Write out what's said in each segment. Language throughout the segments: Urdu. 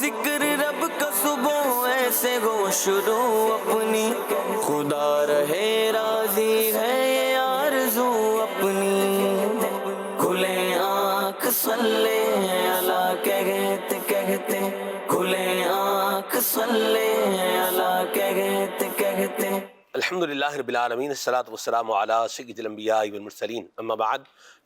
ذکر رب کا صبح ایسے گو شروع اپنی، خدا رہے راضی ہے یہ آرزو اپنی، کھلے آنکھ صلی اللہ کہتے کہتے، کھلے آنکھ صلی اللہ کہتے کہتے۔ الحمدللہ رب العالمین، الصلاۃ والسلام علی سید الانبیاء والمرسلین، اما بعد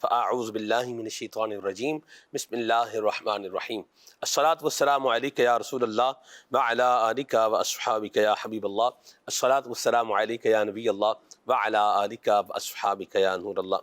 فاعوذ باللہ من الشیطان الرجیم، بسم اللہ الرحمن الرحیم۔ الصلاۃ والسلام علیک یا رسول اللہ وعلی آلک واصحابک یا حبیب اللہ، الصلاۃ والسلام علیک یا نبی اللہ وعلی آلک واصحابک یا نور اللہ۔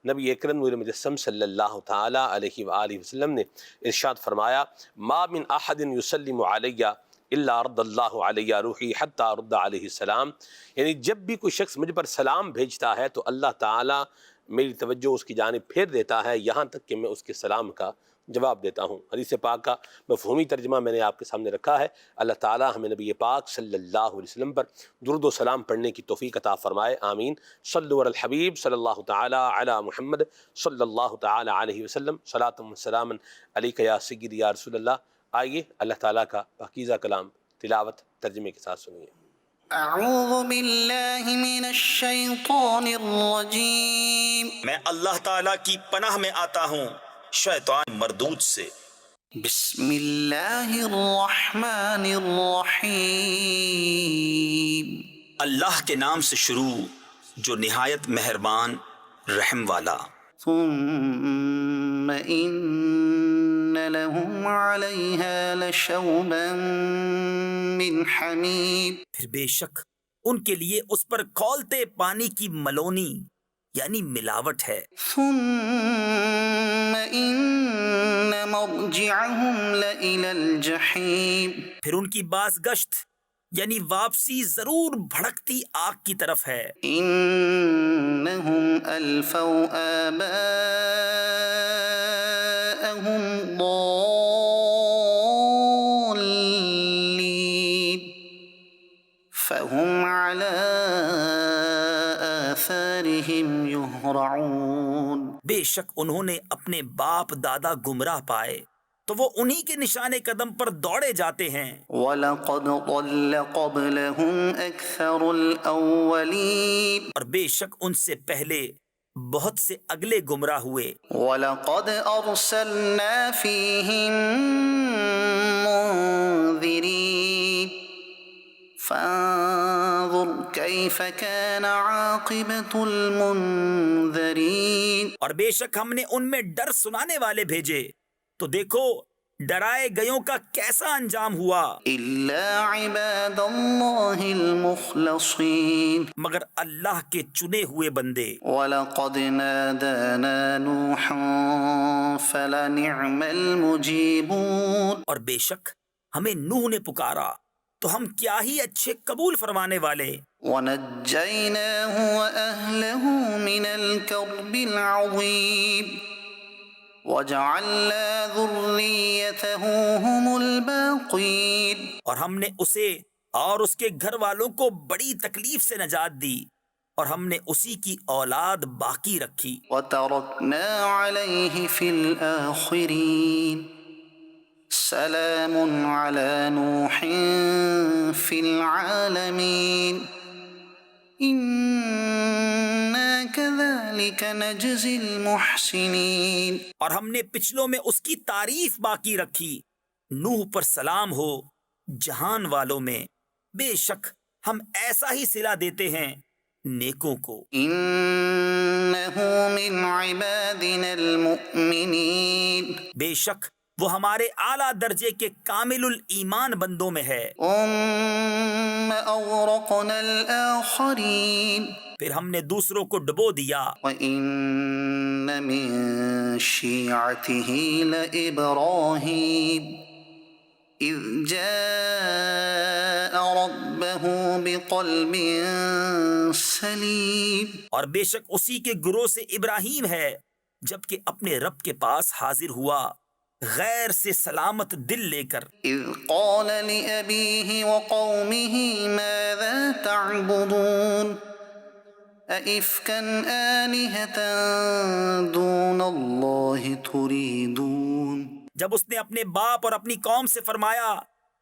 نبی اکرم نور مجسم صلی اللہ تعالی علیہ وآلہ وسلم نے ارشاد فرمایا، ما من احد یسلم علی الا رد اللہ علیہ روحی حتی رد علیہ السلام، یعنی جب بھی کوئی شخص مجھ پر سلام بھیجتا ہے تو اللہ تعالیٰ میری توجہ اس کی جانب پھیر دیتا ہے یہاں تک کہ میں اس کے سلام کا جواب دیتا ہوں۔ حدیث پاک کا مفہومی ترجمہ میں نے آپ کے سامنے رکھا ہے۔ اللہ تعالیٰ ہمیں نبی پاک صلی اللہ علیہ وسلم پر درود و سلام پڑھنے کی توفیق عطا فرمائے، آمین۔ صلوا علی الحبیب صلی اللہ تعالیٰ علی محمد صلی اللہ تعالیٰ علیہ وسلم، صلاۃ و سلام علیک یا سیدی یا رسول اللہ۔ آئیے اللہ تعالیٰ کا پاکیزہ کلام تلاوت ترجمے کے ساتھ سنیے۔ اعوذ باللہ من الشیطان الرجیم، میں اللہ تعالیٰ کی پناہ میں آتا ہوں شیطان مردود سے۔ بسم اللہ الرحمن الرحیم، اللہ کے نام سے شروع جو نہایت مہربان رحم والا۔ ثم ان لهم علیہا لشوبا من حمیم، پھر بے شک ان کے لیے اس پر کھولتے پانی کی ملونی یعنی ملاوٹ ہے۔ ثم ان مرجعهم لإلی الجحیم، پھر ان کی باز گشت یعنی واپسی ضرور بھڑکتی آگ کی طرف ہے۔ انہم الفوا آباءہم ضالین فہم علی آثارہم یہرعون، بے شک انہوں نے اپنے باپ دادا گمراہ پائے تو وہ انہی کے نشان قدم پر دوڑے جاتے ہیں۔ وَلَقَدْ ضَلَّ قَبْلَهُمْ أَكْثَرُ الْأَوَّلِينَ، اور بے شک ان سے پہلے بہت سے اگلے گمراہ ہوئے۔ وَلَقَدْ أَرْسَلْنَا فِيهِم مُنذِرِينَ فَانظُرْ كَيْفَ كَانَ عَاقِبَةُ الْمُنذَرِينَ، اور بے شک ہم نے ان میں ڈر سنانے والے بھیجے تو دیکھو ڈرائے گئیوں کا کیسا انجام ہوا۔ إِلَّا عِبَادَ اللَّهِ الْمُخْلَصِينَ، مگر اللہ کے چنے ہوئے بندے۔ وَلَقَدْ نَادَانَا نُوحٌ فَلَنِعْمَ الْمُجِيبُونَ، اور بے شک ہمیں نوح نے پکارا تو ہم کیا ہی اچھے قبول فرمانے والے۔ وَنَجَّيْنَاهُ وَأَهْلَهُ مِنَ الْكَرْبِ الْعَظِيمِ وَجَعَلْنَا ذُرِّيَّتَهُ هُمُ الْبَاقِينَ، اور ہم نے اسے اور اس کے گھر والوں کو بڑی تکلیف سے نجات دی اور ہم نے اسی کی اولاد باقی رکھی۔ وَتَرَكْنَا عَلَيْهِ فِي الْآخِرِينَ سَلَامٌ عَلَى نُوحٍ فِي الْعَالَمِينَ إِنَّا كَذَلِكَ نَجْزِي الْمُحْسِنِينَ، اور ہم نے پچھلوں میں اس کی تعریف باقی رکھی، نوح پر سلام ہو جہان والوں میں، بے شک ہم ایسا ہی صلہ دیتے ہیں نیکوں کو۔ إِنَّهُ مِنْ عِبَادِنَا الْمُؤْمِنِينَ، بے شک وہ ہمارے اعلیٰ درجے کے کامل الایمان بندوں میں ہے۔ ثُمَّ أَغْرَقْنَا الْآخَرِينَ، پھر ہم نے دوسروں کو ڈبو دیا۔ وَإِنَّ مِن شِيعَتِهِ لَإِبْرَاهِيمَ إِذْ جَاءَ رَبَّهُ بِقَلْبٍ سَلِيمٍ، اور بے شک اسی کے گروہ سے ابراہیم ہے جبکہ اپنے رب کے پاس حاضر ہوا غیر سے سلامت دل لے کر۔ إِذْ قَالَ لِأَبِيهِ وَقَوْمِهِ مَاذَا تَعْبُدُونَ أَئِفْكًا آلِهَةً دُونَ اللَّهِ تُرِيدُونَ، جب اس نے اپنے باپ اور اپنی قوم سے فرمایا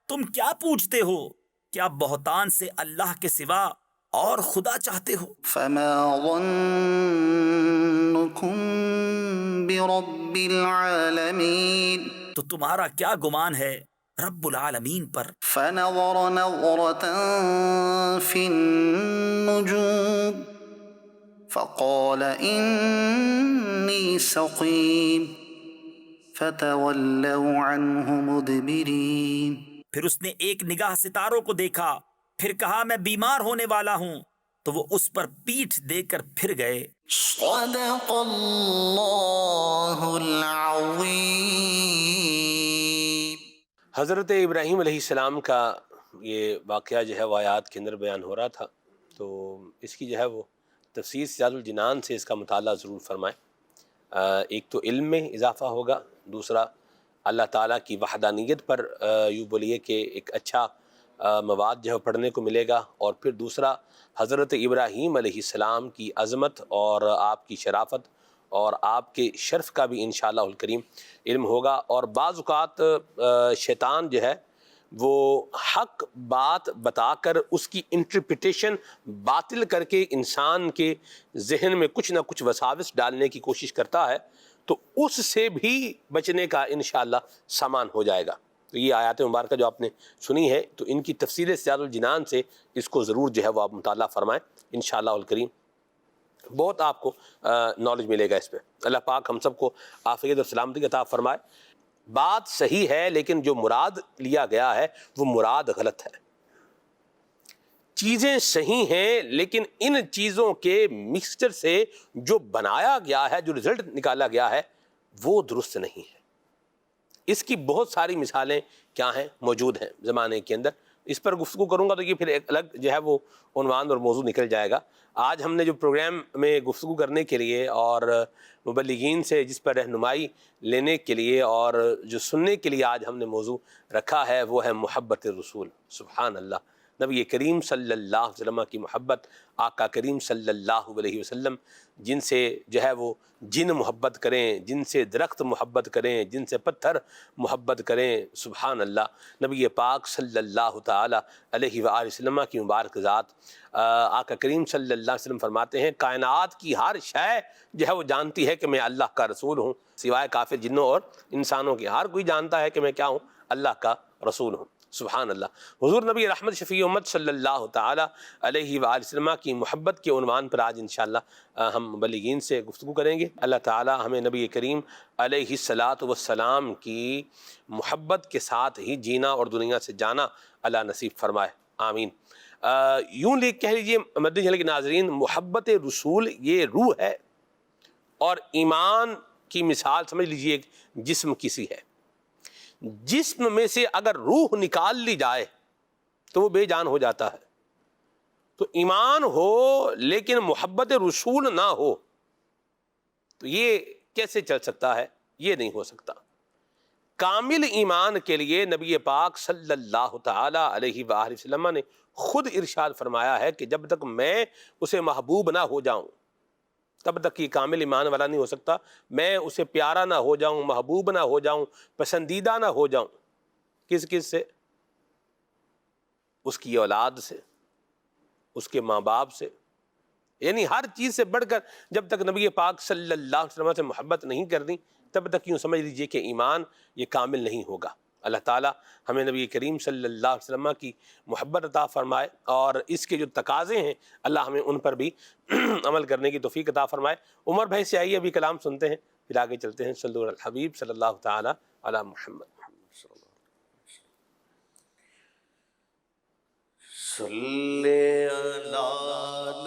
تم کیا پوچھتے ہو؟ کیا بہتان سے اللہ کے سوا اور خدا چاہتے ہو؟ فما ظنكم برب العالمين تو تمہارا کیا گمان ہے رب العالمین پر؟ فنظر نظرة في النجوم فقال إني سقيم فتولوا عنه مدبرين پھر اس نے ایک نگاہ ستاروں کو دیکھا، پھر کہا میں بیمار ہونے والا ہوں، تو وہ اس پر پیٹھ دے کر پھر گئے۔ صدق اللہ العظیم۔ حضرت ابراہیم علیہ السلام کا یہ واقعہ جو ہے وہ آیات کے اندر بیان ہو رہا تھا، تو اس کی جو ہے وہ تفسیر سیاج الجنان سے اس کا مطالعہ ضرور فرمائیں۔ ایک تو علم میں اضافہ ہوگا، دوسرا اللہ تعالیٰ کی وحدانیت پر یوں بولیے کہ ایک اچھا مواد جو ہے پڑھنے کو ملے گا، اور پھر دوسرا حضرت ابراہیم علیہ السلام کی عظمت اور آپ کی شرافت اور آپ کے شرف کا بھی انشاءاللہ الکریم علم ہوگا۔ اور بعض اوقات شیطان جو ہے وہ حق بات بتا کر اس کی انٹرپریٹیشن باطل کر کے انسان کے ذہن میں کچھ نہ کچھ وساوس ڈالنے کی کوشش کرتا ہے، تو اس سے بھی بچنے کا انشاءاللہ سامان ہو جائے گا۔ تو یہ آیات مبارکہ جو آپ نے سنی ہے، تو ان کی تفسیر سیاج الجنان سے اس کو ضرور جو ہے وہ آپ مطالعہ فرمائیں انشاءاللہ الکریم، بہت آپ کو نالج ملے گا اس پہ۔ اللہ پاک ہم سب کو عافیت اور سلامتی عطا فرمائے۔ بات صحیح ہے، لیکن جو مراد لیا گیا ہے وہ مراد غلط ہے۔ چیزیں صحیح ہیں، لیکن ان چیزوں کے مکسچر سے جو بنایا گیا ہے، جو رزلٹ نکالا گیا ہے، وہ درست نہیں ہے۔ اس کی بہت ساری مثالیں کیا ہیں موجود ہیں زمانے کے اندر، اس پر گفتگو کروں گا تو یہ پھر ایک الگ جو ہے وہ عنوان اور موضوع نکل جائے گا۔ آج ہم نے جو پروگرام میں گفتگو کرنے کے لیے اور مبلغین سے جس پر رہنمائی لینے کے لیے اور جو سننے کے لیے آج ہم نے موضوع رکھا ہے، وہ ہے محبت رسول۔ سبحان اللہ، نبی کریم صلی اللہ علیہ وسلم کی محبت، آقا کریم صلی اللہ علیہ وسلم جن سے جو ہے وہ جن محبت کریں، جن سے درخت محبت کریں، جن سے پتھر محبت کریں، سبحان اللہ۔ نبی پاک صلی اللہ تعالی علیہ وآلہ وسلم کی مبارک ذات، آقا کریم صلی اللہ علیہ وسلم فرماتے ہیں کائنات کی ہر شے جو ہے وہ جانتی ہے کہ میں اللہ کا رسول ہوں، سوائے کافر جنوں اور انسانوں کے، ہر کوئی جانتا ہے کہ میں کیا ہوں، اللہ کا رسول ہوں۔ سبحان اللہ۔ حضور نبی رحمت شفیع امت صلی اللہ تعالی علیہ وآلہ وسلم کی محبت کے عنوان پر آج انشاءاللہ ہم مبلغین سے گفتگو کریں گے۔ اللہ تعالی ہمیں نبی کریم علیہ الصلاۃ والسلام کی محبت کے ساتھ ہی جینا اور دنیا سے جانا اللہ نصیب فرمائے، آمین۔ یوں کہہ لیجیے مدنی چینل کے ناظرین، محبت رسول یہ روح ہے، اور ایمان کی مثال سمجھ لیجیے ایک جسم کسی ہے۔ جسم میں سے اگر روح نکال لی جائے تو وہ بے جان ہو جاتا ہے۔ تو ایمان ہو لیکن محبت رسول نہ ہو تو یہ کیسے چل سکتا ہے؟ یہ نہیں ہو سکتا۔ کامل ایمان کے لیے نبی پاک صلی اللہ تعالی علیہ وآلہ وسلم نے خود ارشاد فرمایا ہے کہ جب تک میں اسے محبوب نہ ہو جاؤں تب تک یہ کامل ایمان والا نہیں ہو سکتا۔ میں اسے پیارا نہ ہو جاؤں، محبوب نہ ہو جاؤں، پسندیدہ نہ ہو جاؤں، کس سے؟ اس کی اولاد سے، اس کے ماں باپ سے، یعنی ہر چیز سے بڑھ کر جب تک نبی پاک صلی اللہ علیہ وسلم سے محبت نہیں کرنی تب تک یوں سمجھ لیجئے کہ ایمان یہ کامل نہیں ہوگا۔ اللہ تعالی ہمیں نبی کریم صلی اللہ علیہ وسلم کی محبت عطا فرمائے، اور اس کے جو تقاضے ہیں اللہ ہمیں ان پر بھی عمل کرنے کی توفیق عطا فرمائے۔ عمر بھائی سے آئیے ابھی کلام سنتے ہیں، پھر آگے چلتے ہیں۔ صلی اللہ الحبیب صلی اللہ تعالی علی محمد۔ صلی علی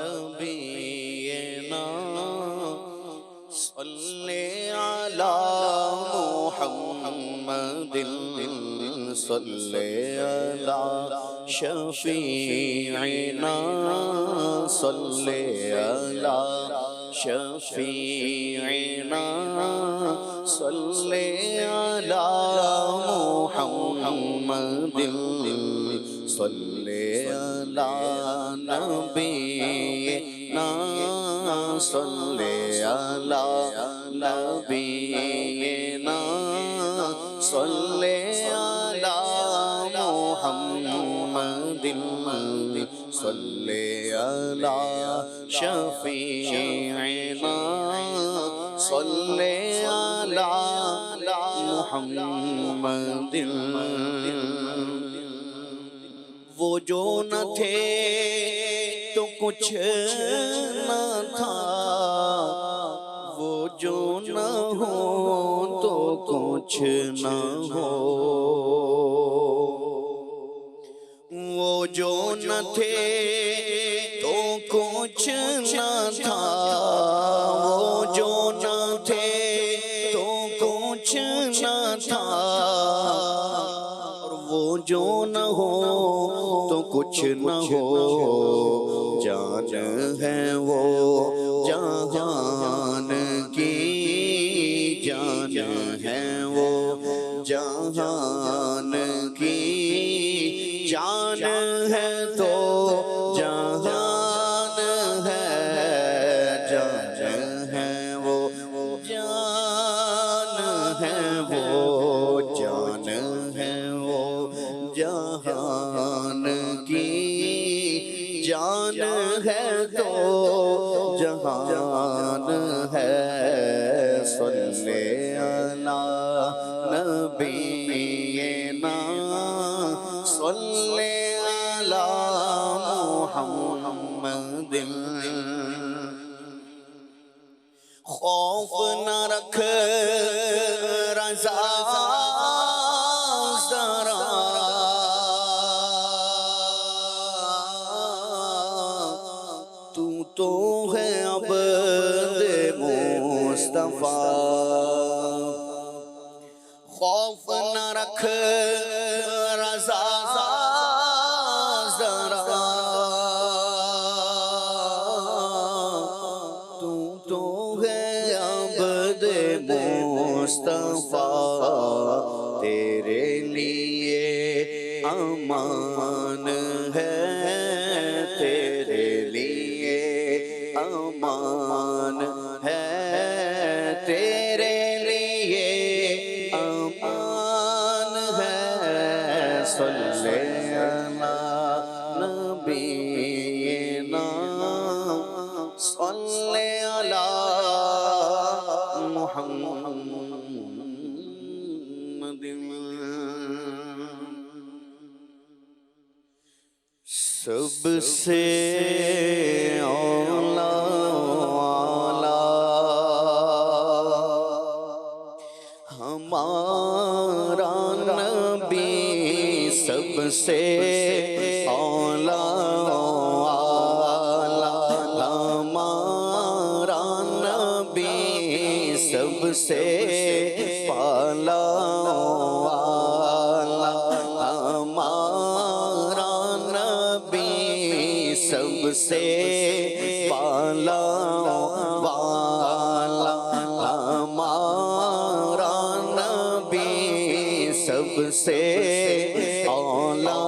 نبینا صلی علی محمد صلی علی شفیعنا صلی علی شفیعنا صلی علی محمد صلی علی نبینا صلی علی نبینا محمد صلی علی شفیعنا صلی علی محمد وہ جو نہ تھے تو کچھ نہ تھا وہ جو نہ ہو تو کچھ نہ ہو وہ جو نہ تھے تو کچھ نہ تھا وہ جو نہ تھے تو کچھ نہ تھا اور وہ جو نہ ہو تو کچھ نہ ہو جان ہے وہ جہان کی جان ہے وہ جہان کی جان ہے تو جہان ہے جان ہے وہ جان ہے وہ جان ہے وہ جہان کی جان ہے تو جہان ہے صلی علی نبینا صلی علی محمد خوف نہ رکھ رضا ذرا تو ہے عبد مصطفیٰ خوف نہ رکھ رضا ذرا تو ہے عبد مصطفیٰ تیرے لیے امان ہے تیرے لیے امان ہے تیرے لیے امان ہے صلی علی نبینا صلی علی محمد سب سے اولا ہمارا نبی سب سے اولا ہمارا نبی سب سے پالا ہمارا نبی سب سے پالا والا ہمارا نبی سب سے اولا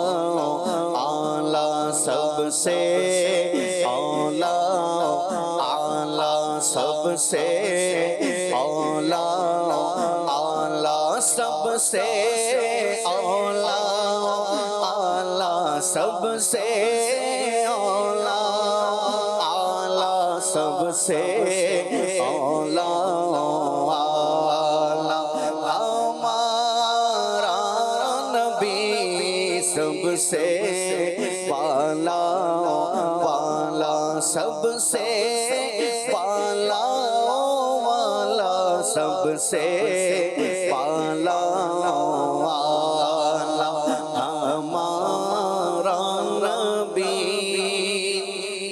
اعلی سب سے اولا اعلی سب سے اولا اعلی سب سے اولا اعلی سب سے اولا اعلی سب سے اولا ہمارا نبی سب سے پالا والا سب سے پالا والا سب سے پالا والا ہمارا نبی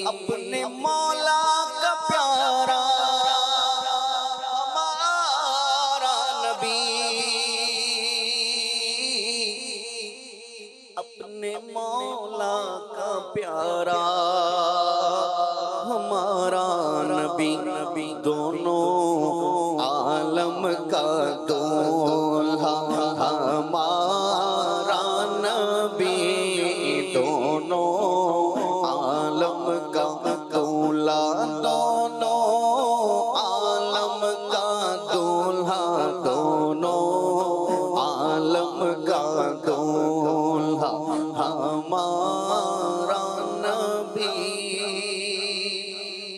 اپنے مولا کا پیارا ہمارا نبی اپنے مولا کا پیارا ہمارا نبی دونوں عالم کا دولہا ہمارا نبی دونوں عالم کا دولہا دونوں عالم کا دولہا دونوں عالم کا دولہا ہمارا نبی،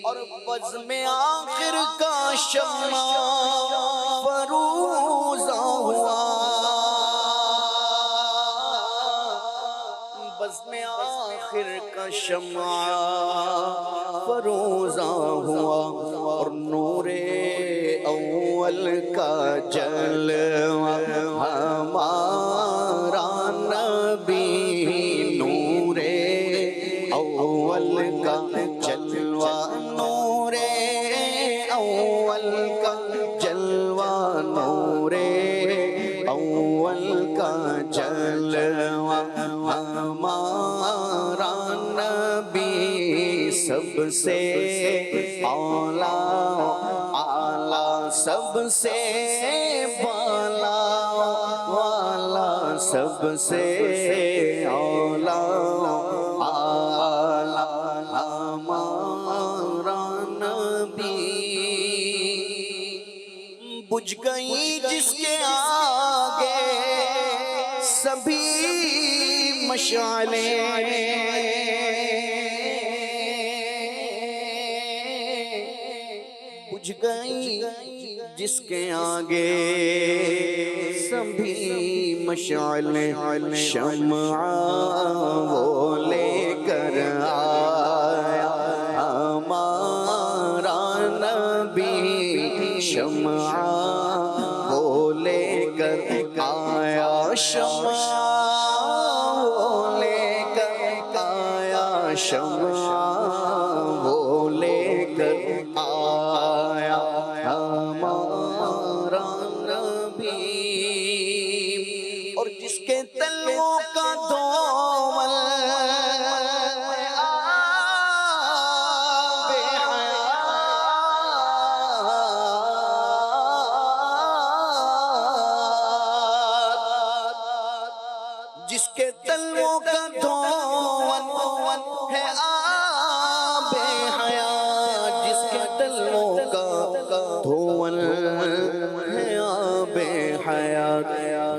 اور بزم آخر کا شمع فروزہ ہوا، بزم آخر کا شمع فروزہ ہوا، اور نور اول کا جلوہ ہمارا نبی، نور اول کا جلوہ، نور اول کا جلوہ، نور اول کا جلوہ ہمارا نبی، سب سے اعلیٰ اعلیٰ، سب سے بالا والا، سب سے اعلیٰ اعلیٰ ہمارا نبی، بجھ گئی جس کے آگے سبھی مشعلیں، بجھ گئی جس کے آگے سبھی مشعلیں، شمع وہ لے کر آیا ہمارا نبی، شمع وہ لے کر آیا، شمع وہ لے کر آیا، شمع وہ لے کر آیا ہمارا نبی، اور جس کے تلووں کا دھول جس کے تلووں کا دھول ہے آب حیات، جس کے تلووں کا دھول ہے آب حیات،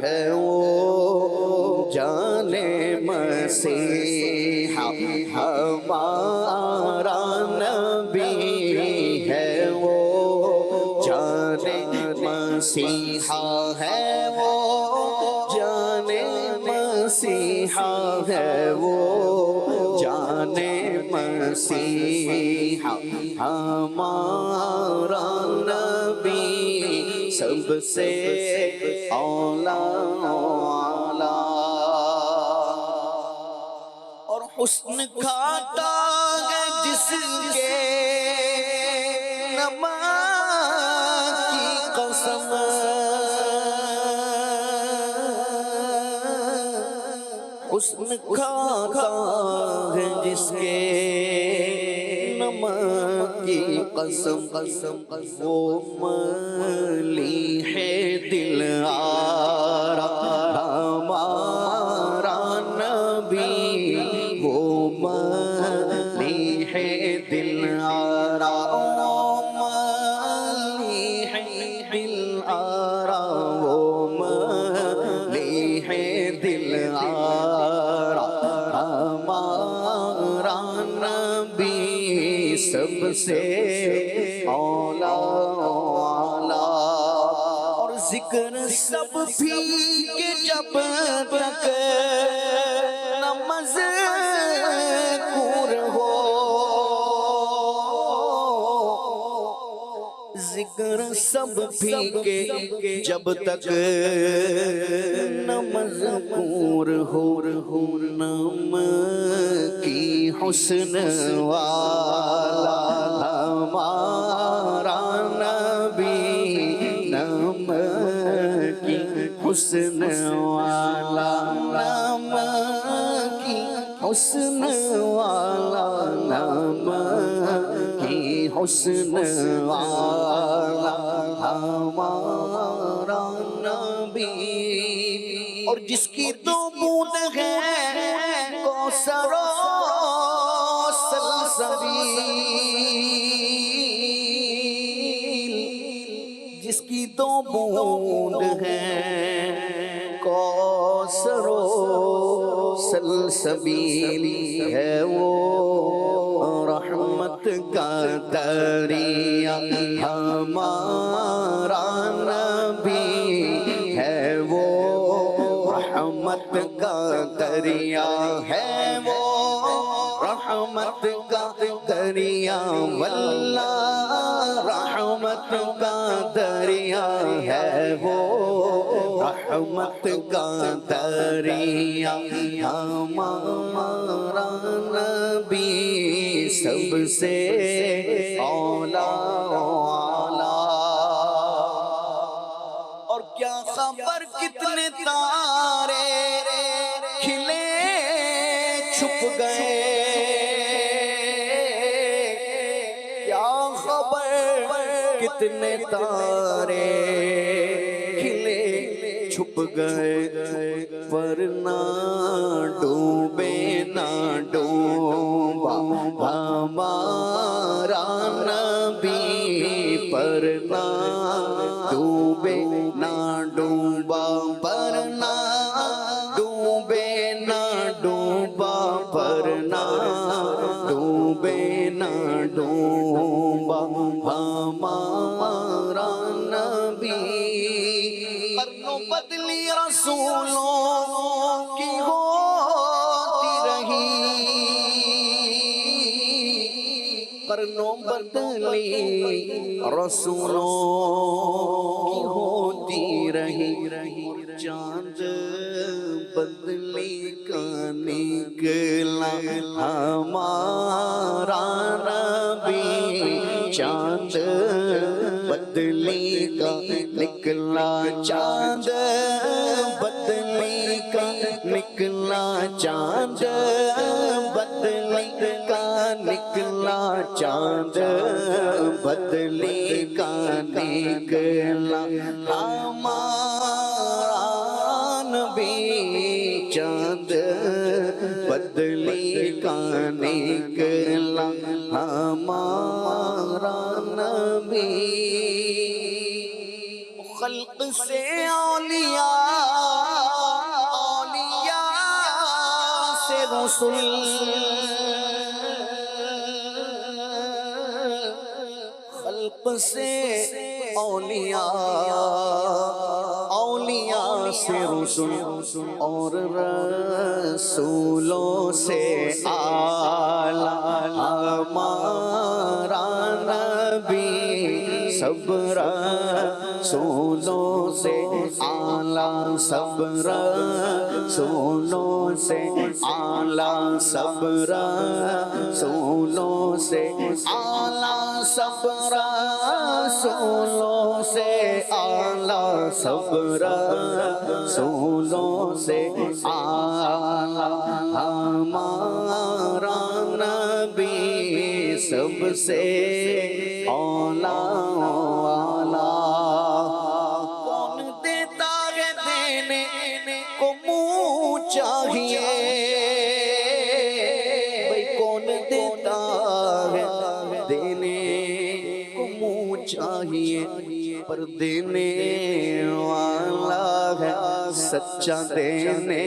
ہے وہ جان مسیحا ہمارا نبی، ہے وہ جان مسیحا، ہے وہ جان مسیحا، ہے وہ جان مسیحا ہمارا نبی، سب سے اعلیٰ اعلیٰ، اور حسن کھاتا ہے جس کے نمک کی قسم، حسن کھاتا ہے جس کے نمک کی قسم، وہ ملیح دل آرا ہمارا نبی، وہ ملیح دل آرا، وہ ملیح دل آرا، وہ ملیح دل آرا ہمارا نبی، سب سے اعلیٰ اعلیٰ، اور ذکر سب بھی کہ جب تک نہ مذکور ہو، ذکر سب بھی کہ جب تک نہ مذکور ہو، نام کی حسن والا ہمارا نبی، نام کی حسن والا، نام کی حسن والا، نام کی حسن والا ہمارا نبی، اور جس کی تو بوند ہے کوثر و سلسبیل، جس کی تو بوند ہے کوثر و سلسبیل ہے وہ رحمت کا دریا ہمارا نبی ہے وہ رحمت کا دریا ہے وہ رحمت کا دریا واللہ رحمت کا دریا ہے وہ رحمت کا دریا ہمارا نبی سب سے اولا اور کیا خبر کتنے تارے کھلے چھپ گئے کیا خبر کتنے تارے کھلے چھپ گئے پر نہ ڈوبے نہ ڈوبا ہمارا نبی پر نہ ڈوبے نہ ڈوبا پر نہ ڈوبے نہ ڈوبا پر نہ ڈوبے نہ ڈوبا ہمارا نبی قرنوں بدلی رسولوں کی ہوتی رہی قرنوں بدلی رسولوں کی ہوتی رہی چاند بدلی کا نکلا ہمارا نبی چاند بدلی کا نکلا چاند بدلی کا نکلا چاند بدلی کا نکلا چاند بدلی کا نکلا ہمارا نبی چاند بدلی کا نکلا ہمارا نبی خلق سے اولیاء اولیاء سے رسول خلق سے اولیاء اولیاء سے رسول اور رسولوں سے اعلیٰ ہمارا نبی سب رسولوں سے اعلیٰ سب رسولوں سے اعلیٰ سب رسولوں سے اعلیٰ سب رسولوں سے اعلیٰ سب رسولوں سے اعلیٰ ہمارا نبی سب سے اولا کون دیتا ہے دینے کو منہ چاہیے بھائی کون دیتا ہے دینے کو منہ چاہیے پر دینے والا ہے سچا دینے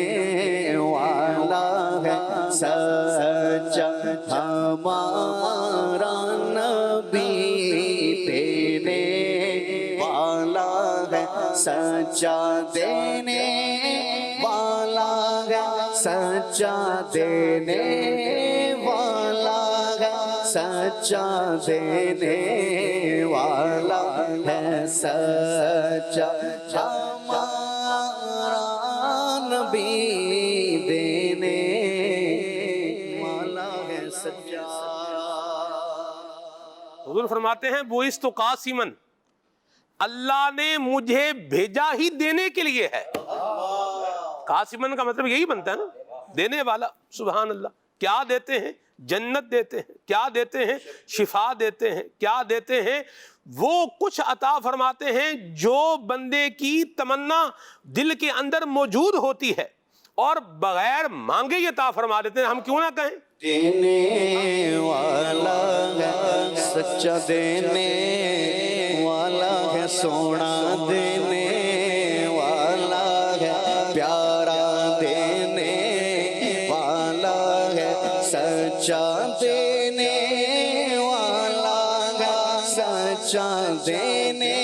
والا ہے سچا ہمارا نبی دینے والا ہے سچا دینے والا ہے سچا دینے والا ہے سچا دینے والا ہے سچا ہمارا نبی دینے والا ہے سچا حضور فرماتے ہیں بوئست قاسمن اللہ نے مجھے بھیجا ہی دینے کے لیے ہے قاسمن کا مطلب یہی بنتا ہے نا دینے والا سبحان اللہ کیا دیتے ہیں جنت دیتے ہیں کیا دیتے ہیں شفا دیتے ہیں کیا دیتے ہیں وہ کچھ عطا فرماتے ہیں جو بندے کی تمنا دل کے اندر موجود ہوتی ہے اور بغیر مانگے یہ عطا فرما دیتے ہیں ہم کیوں نہ کہیں دینے والا ہے سچا دینے والا ہے سونا دینے والا ہے پیارا دینے سچا دینے والا ہے سچا دینے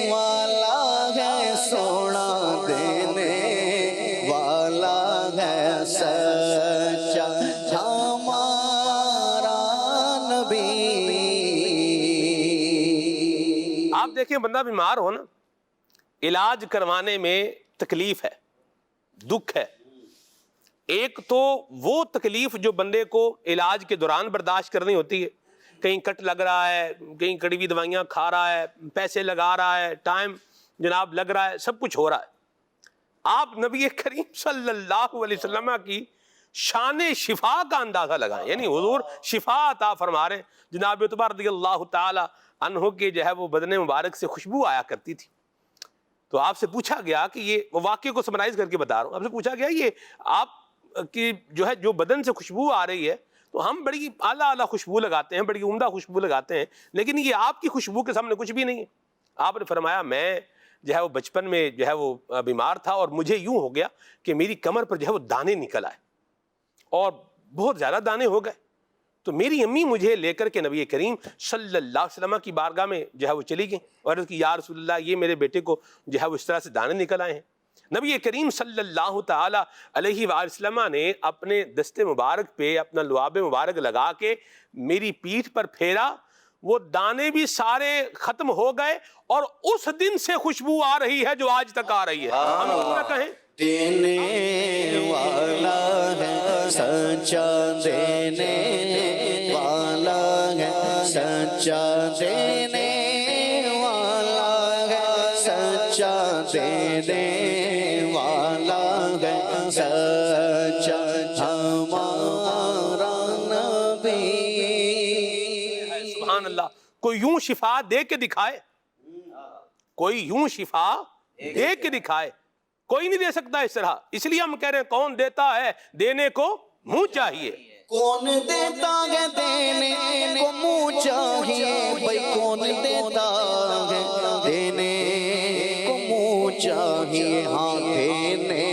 والا ہے سونا دینے والا ہے سچا ہمارا نبی۔ آپ دیکھیں بندہ بیمار ہو نا، علاج کروانے میں تکلیف ہے، دکھ ہے۔ ایک تو وہ تکلیف جو بندے کو علاج کے دوران برداشت کرنی ہوتی ہے، کہیں کٹ لگ رہا ہے، کہیں کڑوی دوائیاں کھا رہا ہے، پیسے لگا رہا ہے، ٹائم جناب لگ رہا ہے، سب کچھ ہو رہا ہے۔ آپ نبی کریم صلی اللہ علیہ وسلم کی شان شفا کا اندازہ لگائیں، یعنی حضور شفا عطا فرما رہے ہیں۔ جناب عتبہ رضی اللہ تعالی عنہ کے جو ہے وہ بدن مبارک سے خوشبو آیا کرتی تھی، تو آپ سے پوچھا گیا کہ یہ واقعے کو سمرائز کر کے بتا رہا ہوں، آپ سے پوچھا گیا یہ آپ کی جو ہے جو بدن سے خوشبو آ رہی ہے، تو ہم بڑی اعلیٰ خوشبو لگاتے ہیں، بڑی عمدہ خوشبو لگاتے ہیں، لیکن یہ آپ کی خوشبو کے سامنے کچھ بھی نہیں ہے۔ آپ نے فرمایا میں جو ہے وہ بچپن میں جو ہے وہ بیمار تھا، اور مجھے یوں ہو گیا کہ میری کمر پر جو ہے وہ دانے نکل آئے اور بہت زیادہ دانے ہو گئے، تو میری امی مجھے لے کر کے نبی کریم صلی اللہ علیہ وسلم کی بارگاہ میں جو ہے وہ چلی گئیں اور عرض کی یا رسول اللہ یہ میرے بیٹے کو جو ہے وہ اس طرح سے دانے نکل آئے ہیں۔ نبی کریم صلی اللہ تعالی علیہ وآلہ وسلم نے اپنے دست مبارک پہ اپنا لعاب مبارک لگا کے میری پیٹھ پر پھیرا، وہ دانے بھی سارے ختم ہو گئے، اور اس دن سے خوشبو آ رہی ہے جو آج تک آ رہی ہے۔ ہم کیوں نہ کہیں دینے والا ہے سچا دینے والا ہے سچا دینے والا ہے سچا دینے والا ہے سچا ہمارا نبی۔ سبحان اللہ، کوئی یوں شفا دے کے دکھائے، کوئی یوں شفا دے کے دکھائے، کوئی نہیں دے سکتا اس طرح۔ اس لیے ہم کہہ رہے ہیں کون دیتا ہے، دینے کو منہ چاہیے۔ کون دیتا ہے دینے کو منہ چاہیے، بھائی کون دیتا ہے دینے کو منہ چاہیے، ہاں دینے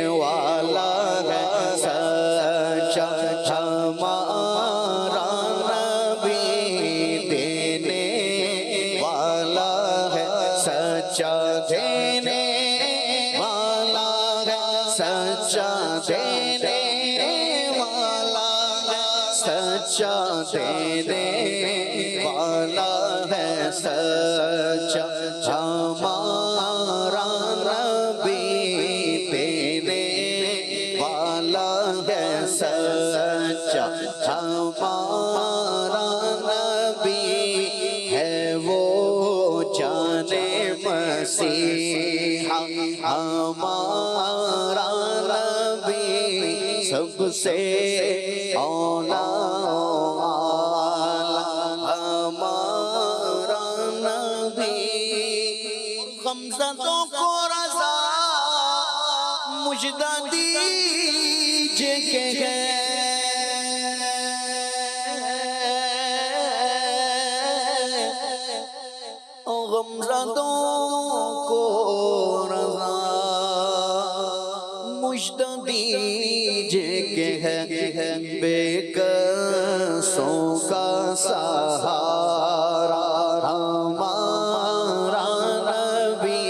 والا ہے سچا ہمارا نبی، دینے والا ہے سچا دینے والا ہے سچا دینے والا ہے سچا دینے والا ہے سچا ہمارا نبی، دینے والا ہے سچا ہمارا نبی ہے وہ جانے مسیحا ہمارا نبی، سب سے اولا ہمارا نبی، غمزدوں کو رضا مجدہ دیجئے کہ غمزدوں کو رضا مجدہ دیجئے کہ ہے بے کسوں کا سہارا ہمارا نبی،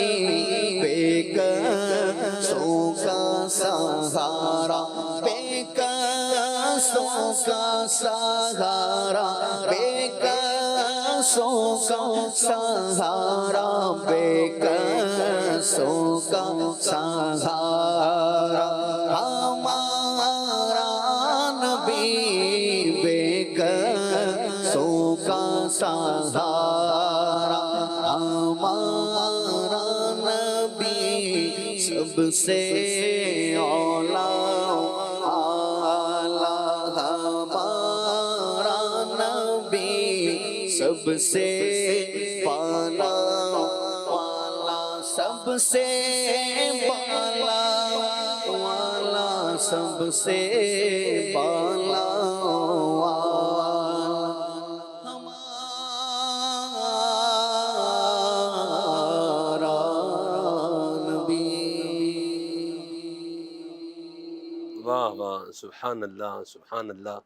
بے کسوں کا سہارا، بے کسوں کا سہارا، بے کسوں کا سہارا، بے کسوں کا سہارا ہمارا نبی، بے کسوں کا سہارا ہمارا نبی، سب سے اولا ہمارا نبی، سب سے بالا والا، سب سے بالا والا، سب سے بالا والا ہمارا نبی۔ واہ واہ، سبحان اللہ سبحان اللہ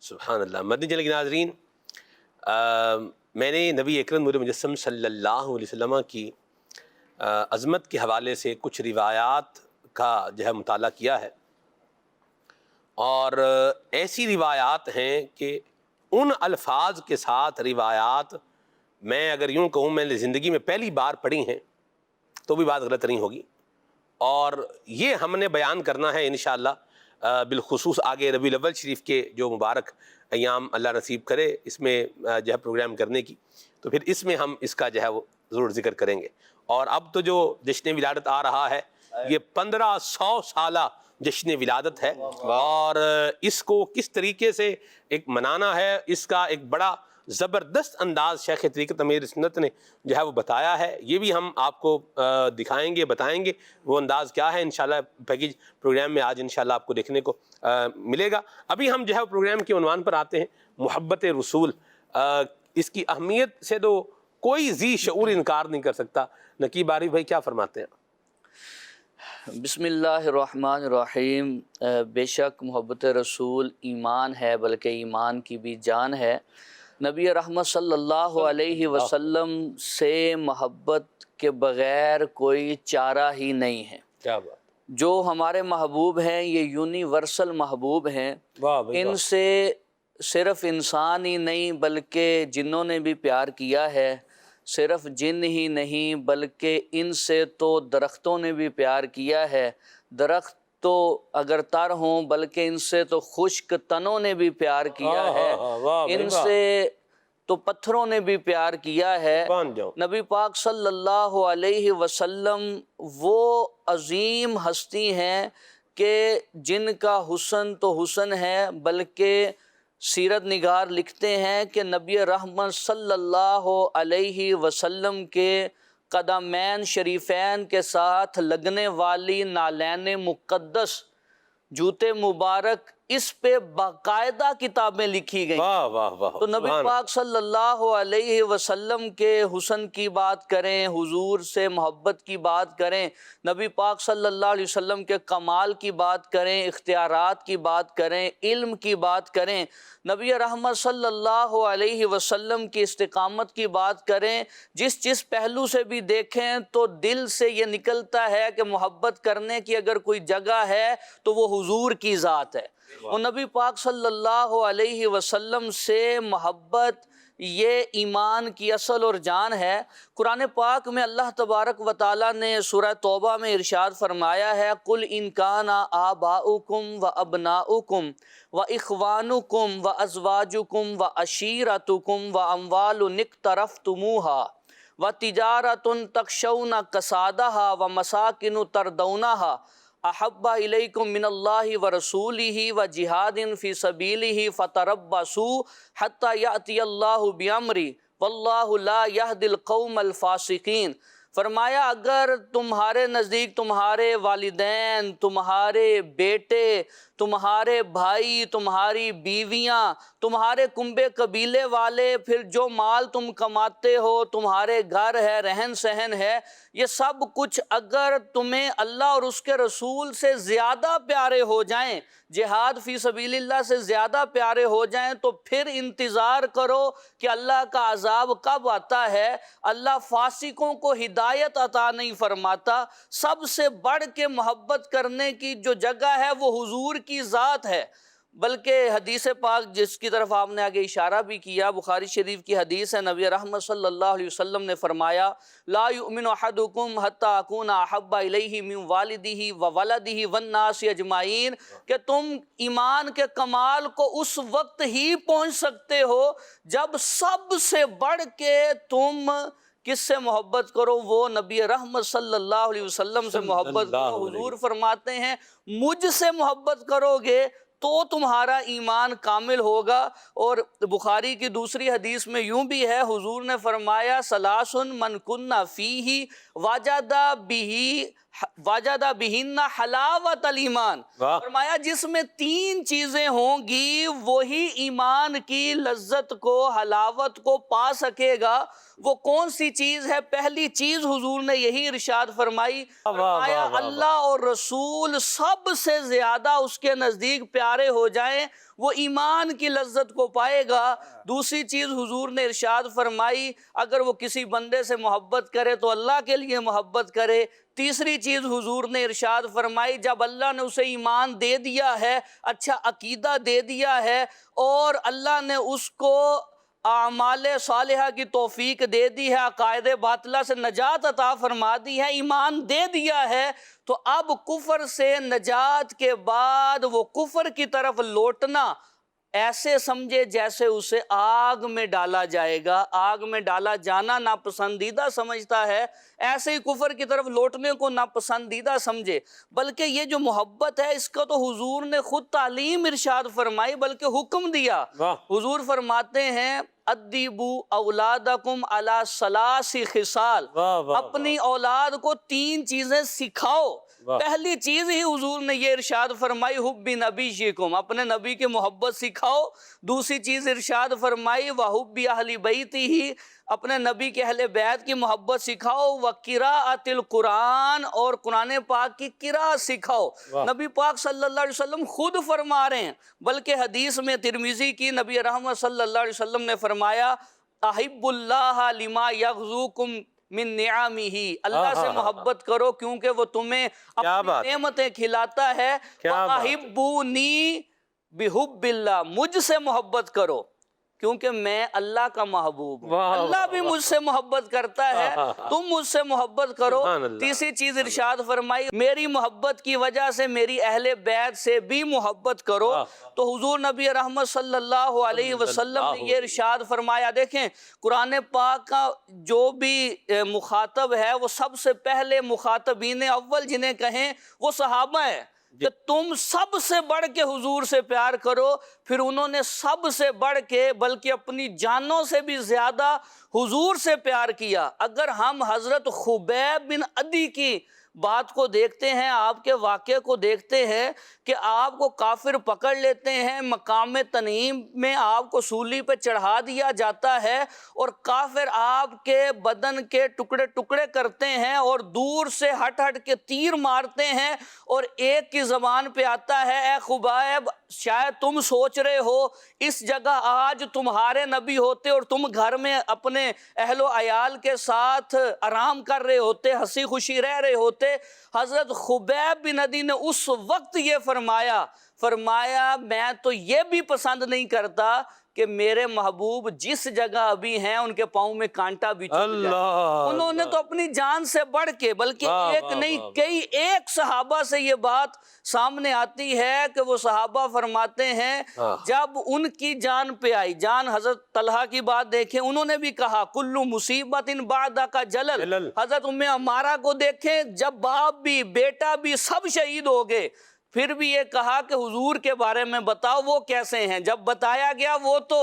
سبحان اللہ۔ مدنی چینل کے ناظرین، میں نے نبی اکرم نور مجسم صلی اللہ علیہ وسلم کی عظمت کے حوالے سے کچھ روایات کا جو ہے مطالعہ کیا ہے، اور ایسی روایات ہیں کہ ان الفاظ کے ساتھ روایات میں اگر یوں کہوں میں نے زندگی میں پہلی بار پڑھی ہیں تو بھی بات غلط نہیں ہوگی، اور یہ ہم نے بیان کرنا ہے انشاءاللہ بالخصوص آگے ربیع الاول شریف کے جو مبارک ایام اللہ نصیب کرے اس میں جو ہے پروگرام کرنے کی، تو پھر اس میں ہم اس کا جو ہے وہ ضرور ذکر کریں گے۔ اور اب تو جو جشن ولادت آ رہا ہے یہ 1500 سالہ جشن ولادت ہے، اور اس کو کس طریقے سے ایک منانا ہے، اس کا ایک بڑا زبردست انداز شیخ طریقت امیر سنت نے جو ہے وہ بتایا ہے، یہ بھی ہم آپ کو دکھائیں گے، بتائیں گے وہ انداز کیا ہے۔ انشاءاللہ پیکیج پروگرام میں آج انشاءاللہ آپ کو دیکھنے کو ملے گا۔ ابھی ہم جو ہے پروگرام کے عنوان پر آتے ہیں، محبت رسول۔ اس کی اہمیت سے تو کوئی ذی شعور انکار نہیں کر سکتا۔ نقیب عارف بھائی کیا فرماتے ہیں؟ بسم اللہ الرحمن الرحیم۔ بے شک محبت رسول ایمان ہے، بلکہ ایمان کی بھی جان ہے۔ نبی رحمت صلی اللہ علیہ وسلم سے محبت کے بغیر کوئی چارہ ہی نہیں ہے۔ کیا بات، جو ہمارے محبوب ہیں یہ یونیورسل محبوب ہیں، واہ بھائی ان سے صرف انسان ہی نہیں بلکہ جنوں نے بھی پیار کیا ہے، صرف جن ہی نہیں بلکہ ان سے تو درختوں نے بھی پیار کیا ہے، درخت تو اگر تر ہوں بلکہ ان سے تو خشک تنوں نے بھی پیار کیا ہے، ان سے تو پتھروں نے بھی پیار کیا ہے۔ نبی پاک صلی اللہ علیہ وسلم وہ عظیم ہستی ہیں کہ جن کا حسن تو حسن ہے، بلکہ سیرت نگار لکھتے ہیں کہ نبی رحمت صلی اللہ علیہ وسلم کے قدمین شریفین کے ساتھ لگنے والی نالین مقدس جوتے مبارک اس پہ باقاعدہ کتابیں لکھی گئیں۔ واہ واہ واہ، تو نبی پاک صلی اللہ علیہ وسلم کے حسن کی بات کریں، حضور سے محبت کی بات کریں، نبی پاک صلی اللہ علیہ وسلم کے کمال کی بات کریں، اختیارات کی بات کریں، علم کی بات کریں، نبی رحمت صلی اللہ علیہ وسلم کی استقامت کی بات کریں، جس پہلو سے بھی دیکھیں تو دل سے یہ نکلتا ہے کہ محبت کرنے کی اگر کوئی جگہ ہے تو وہ حضور کی ذات ہے۔ اور نبی پاک صلی اللہ علیہ وسلم سے محبت یہ ایمان کی اصل اور جان ہے۔ قرآن پاک میں اللہ تبارک و تعالیٰ نے سورہ توبہ میں ارشاد فرمایا ہے، قُلْ إِنْ كَانَ آبَاؤُكُمْ وَأَبْنَاؤُكُمْ وَإِخْوَانُكُمْ وَأَزْوَاجُكُمْ وَعَشِيرَتُكُمْ وَأَمْوَالٌ اقْتَرَفْتُمُوهَا وَتِجَارَةٌ تَخْشَوْنَ كَسَادَهَا وَمَسَاكِنُ تَرْضَوْنَهَا احب الیکم من اللہ ورسولہ وجہاد فی سبیلہ فتربصوا حتی یأتی اللہ بامرہ واللہ لا یہدی القوم الفاسقین۔ فرمایا اگر تمہارے نزدیک تمہارے والدین، تمہارے بیٹے، تمہارے بھائی، تمہاری بیویاں، تمہارے کنبے قبیلے والے، پھر جو مال تم کماتے ہو، تمہارے گھر ہے، رہن سہن ہے، یہ سب کچھ اگر تمہیں اللہ اور اس کے رسول سے زیادہ پیارے ہو جائیں، جہاد فی سبیل اللہ سے زیادہ پیارے ہو جائیں، تو پھر انتظار کرو کہ اللہ کا عذاب کب آتا ہے۔ اللہ فاسقوں کو ہدایت عطا نہیں فرماتا۔ سب سے بڑھ کے محبت کرنے کی جو جگہ ہے وہ حضور کی ذات ہے۔ بلکہ حدیث پاک جس کی طرف آپ نے آگے اشارہ بھی کیا، بخاری شریف کی حدیث ہے، نبی رحمت صلی اللہ علیہ وسلم نے فرمایا، لا یؤمن احدکم حتی اکون احب الیہ من والدہ وولدہ والناس اجمعین، کہ تم ایمان کے کمال کو اس وقت ہی پہنچ سکتے ہو جب سب سے بڑھ کے تم کس سے محبت کرو، وہ نبی رحمت صلی اللہ علیہ وسلم سے محبت کرو۔ حضور فرماتے ہیں مجھ سے محبت کرو گے تو تمہارا ایمان کامل ہوگا۔ اور بخاری کی دوسری حدیث میں یوں بھی ہے، حضور نے فرمایا ثلاث من کن فیہ وجد بہن حلاوت الایمان۔ فرمایا جس میں تین چیزیں ہوں گی وہی ایمان کی لذت کو، حلاوت کو پا سکے گا۔ وہ کون سی چیز ہے؟ پہلی چیز حضور نے یہی ارشاد فرمائی، فرمایا اللہ اور رسول سب سے زیادہ اس کے نزدیک پیارے ہو جائیں، وہ ایمان کی لذت کو پائے گا۔ دوسری چیز حضور نے ارشاد فرمائی، اگر وہ کسی بندے سے محبت کرے تو اللہ کے لیے محبت کرے۔ تیسری چیز حضور نے ارشاد فرمائی، جب اللہ نے اسے ایمان دے دیا ہے، اچھا عقیدہ دے دیا ہے، اور اللہ نے اس کو اعمال صالحہ کی توفیق دے دی ہے، عقائد باطلہ سے نجات عطا فرما دی ہے، ایمان دے دیا ہے، تو اب کفر سے نجات کے بعد وہ کفر کی طرف لوٹنا ایسے سمجھے جیسے اسے آگ میں ڈالا جائے گا، آگ میں ڈالا جانا ناپسندیدہ سمجھتا ہے، ایسے ہی کفر کی طرف لوٹنے کو ناپسندیدہ سمجھے۔ بلکہ یہ جو محبت ہے اس کا تو حضور نے خود تعلیم ارشاد فرمائی، بلکہ حکم دیا۔ حضور فرماتے ہیں ادیبو اولادکم علی ثلاث خصال، اپنی اولاد کو 3 چیزیں سکھاؤ۔ پہلی چیز ہی حضور نے یہ ارشاد فرمائی حب نبیکم، اپنے نبی کی محبت سکھاؤ۔ دوسری چیز ارشاد فرمائی وحب اہل بیتہ، اپنے نبی کے اہل بیت کی محبت سکھاؤ۔ وقراءۃ القرآن، اور قرآن پاک کی قراءت سکھاؤ۔ نبی پاک صلی اللہ علیہ وسلم خود فرما رہے ہیں، بلکہ حدیث میں ترمذی کی نبی رحمت صلی اللہ علیہ وسلم نے فرمایا احب اللہ لما یغزوکم من نعمہ، اللہ سے محبت کرو کیونکہ وہ تمہیں اپنی نعمتیں کھلاتا ہے۔ وَأَحِبُّونِي بِحُبِّ اللَّهِ، مجھ سے محبت کرو کیونکہ میں اللہ کا محبوب ہوں، اللہ بھی مجھ سے محبت کرتا ہے، تم مجھ سے محبت کرو۔ تیسری چیز ارشاد فرمائی میری محبت کی وجہ سے میری اہل بیت سے بھی محبت کرو۔ تو حضور نبی رحمت صلی اللہ علیہ وسلم نے یہ ارشاد فرمایا۔ دیکھیں قرآن پاک کا جو بھی مخاطب ہے وہ سب سے پہلے مخاطبین اول جنہیں کہیں وہ صحابہ ہیں، کہ تم سب سے بڑھ کے حضور سے پیار کرو۔ پھر انہوں نے سب سے بڑھ کے بلکہ اپنی جانوں سے بھی زیادہ حضور سے پیار کیا۔ اگر ہم حضرت خبیب بن عدی کی بات کو دیکھتے ہیں، آپ کے واقعے کو دیکھتے ہیں کہ آپ کو کافر پکڑ لیتے ہیں، مقام تنعیم میں آپ کو سولی پہ چڑھا دیا جاتا ہے، اور کافر آپ کے بدن کے ٹکڑے ٹکڑے کرتے ہیں اور دور سے ہٹ ہٹ کے تیر مارتے ہیں، اور ایک کی زبان پہ آتا ہے اے خبیب شاید تم سوچ رہے ہو اس جگہ آج تمہارے نبی ہوتے اور تم گھر میں اپنے اہل و عیال کے ساتھ آرام کر رہے ہوتے، ہنسی خوشی رہ رہے ہوتے۔ حضرت خبیب بن عدی نے اس وقت یہ فرمایا میں تو یہ بھی پسند نہیں کرتا کہ میرے محبوب جس جگہ ابھی ہیں ان کے پاؤں میں کانٹا بھی چبھ جائے۔ انہوں نے تو اپنی جان سے بڑھ کے بلکہ ایک نہیں کئی ایک صحابہ سے یہ بات سامنے آتی ہے کہ وہ صحابہ فرماتے ہیں جب ان کی جان پہ آئی، جان حضرت طلحہ کی بات دیکھیں، انہوں نے بھی کہا کلو مصیبت بعدک جلل۔ حضرت ام عمارہ کو دیکھیں، جب باپ بھی بیٹا بھی سب شہید ہو گئے، پھر بھی یہ کہا کہ حضور کے بارے میں بتاؤ وہ کیسے ہیں۔ جب بتایا گیا وہ تو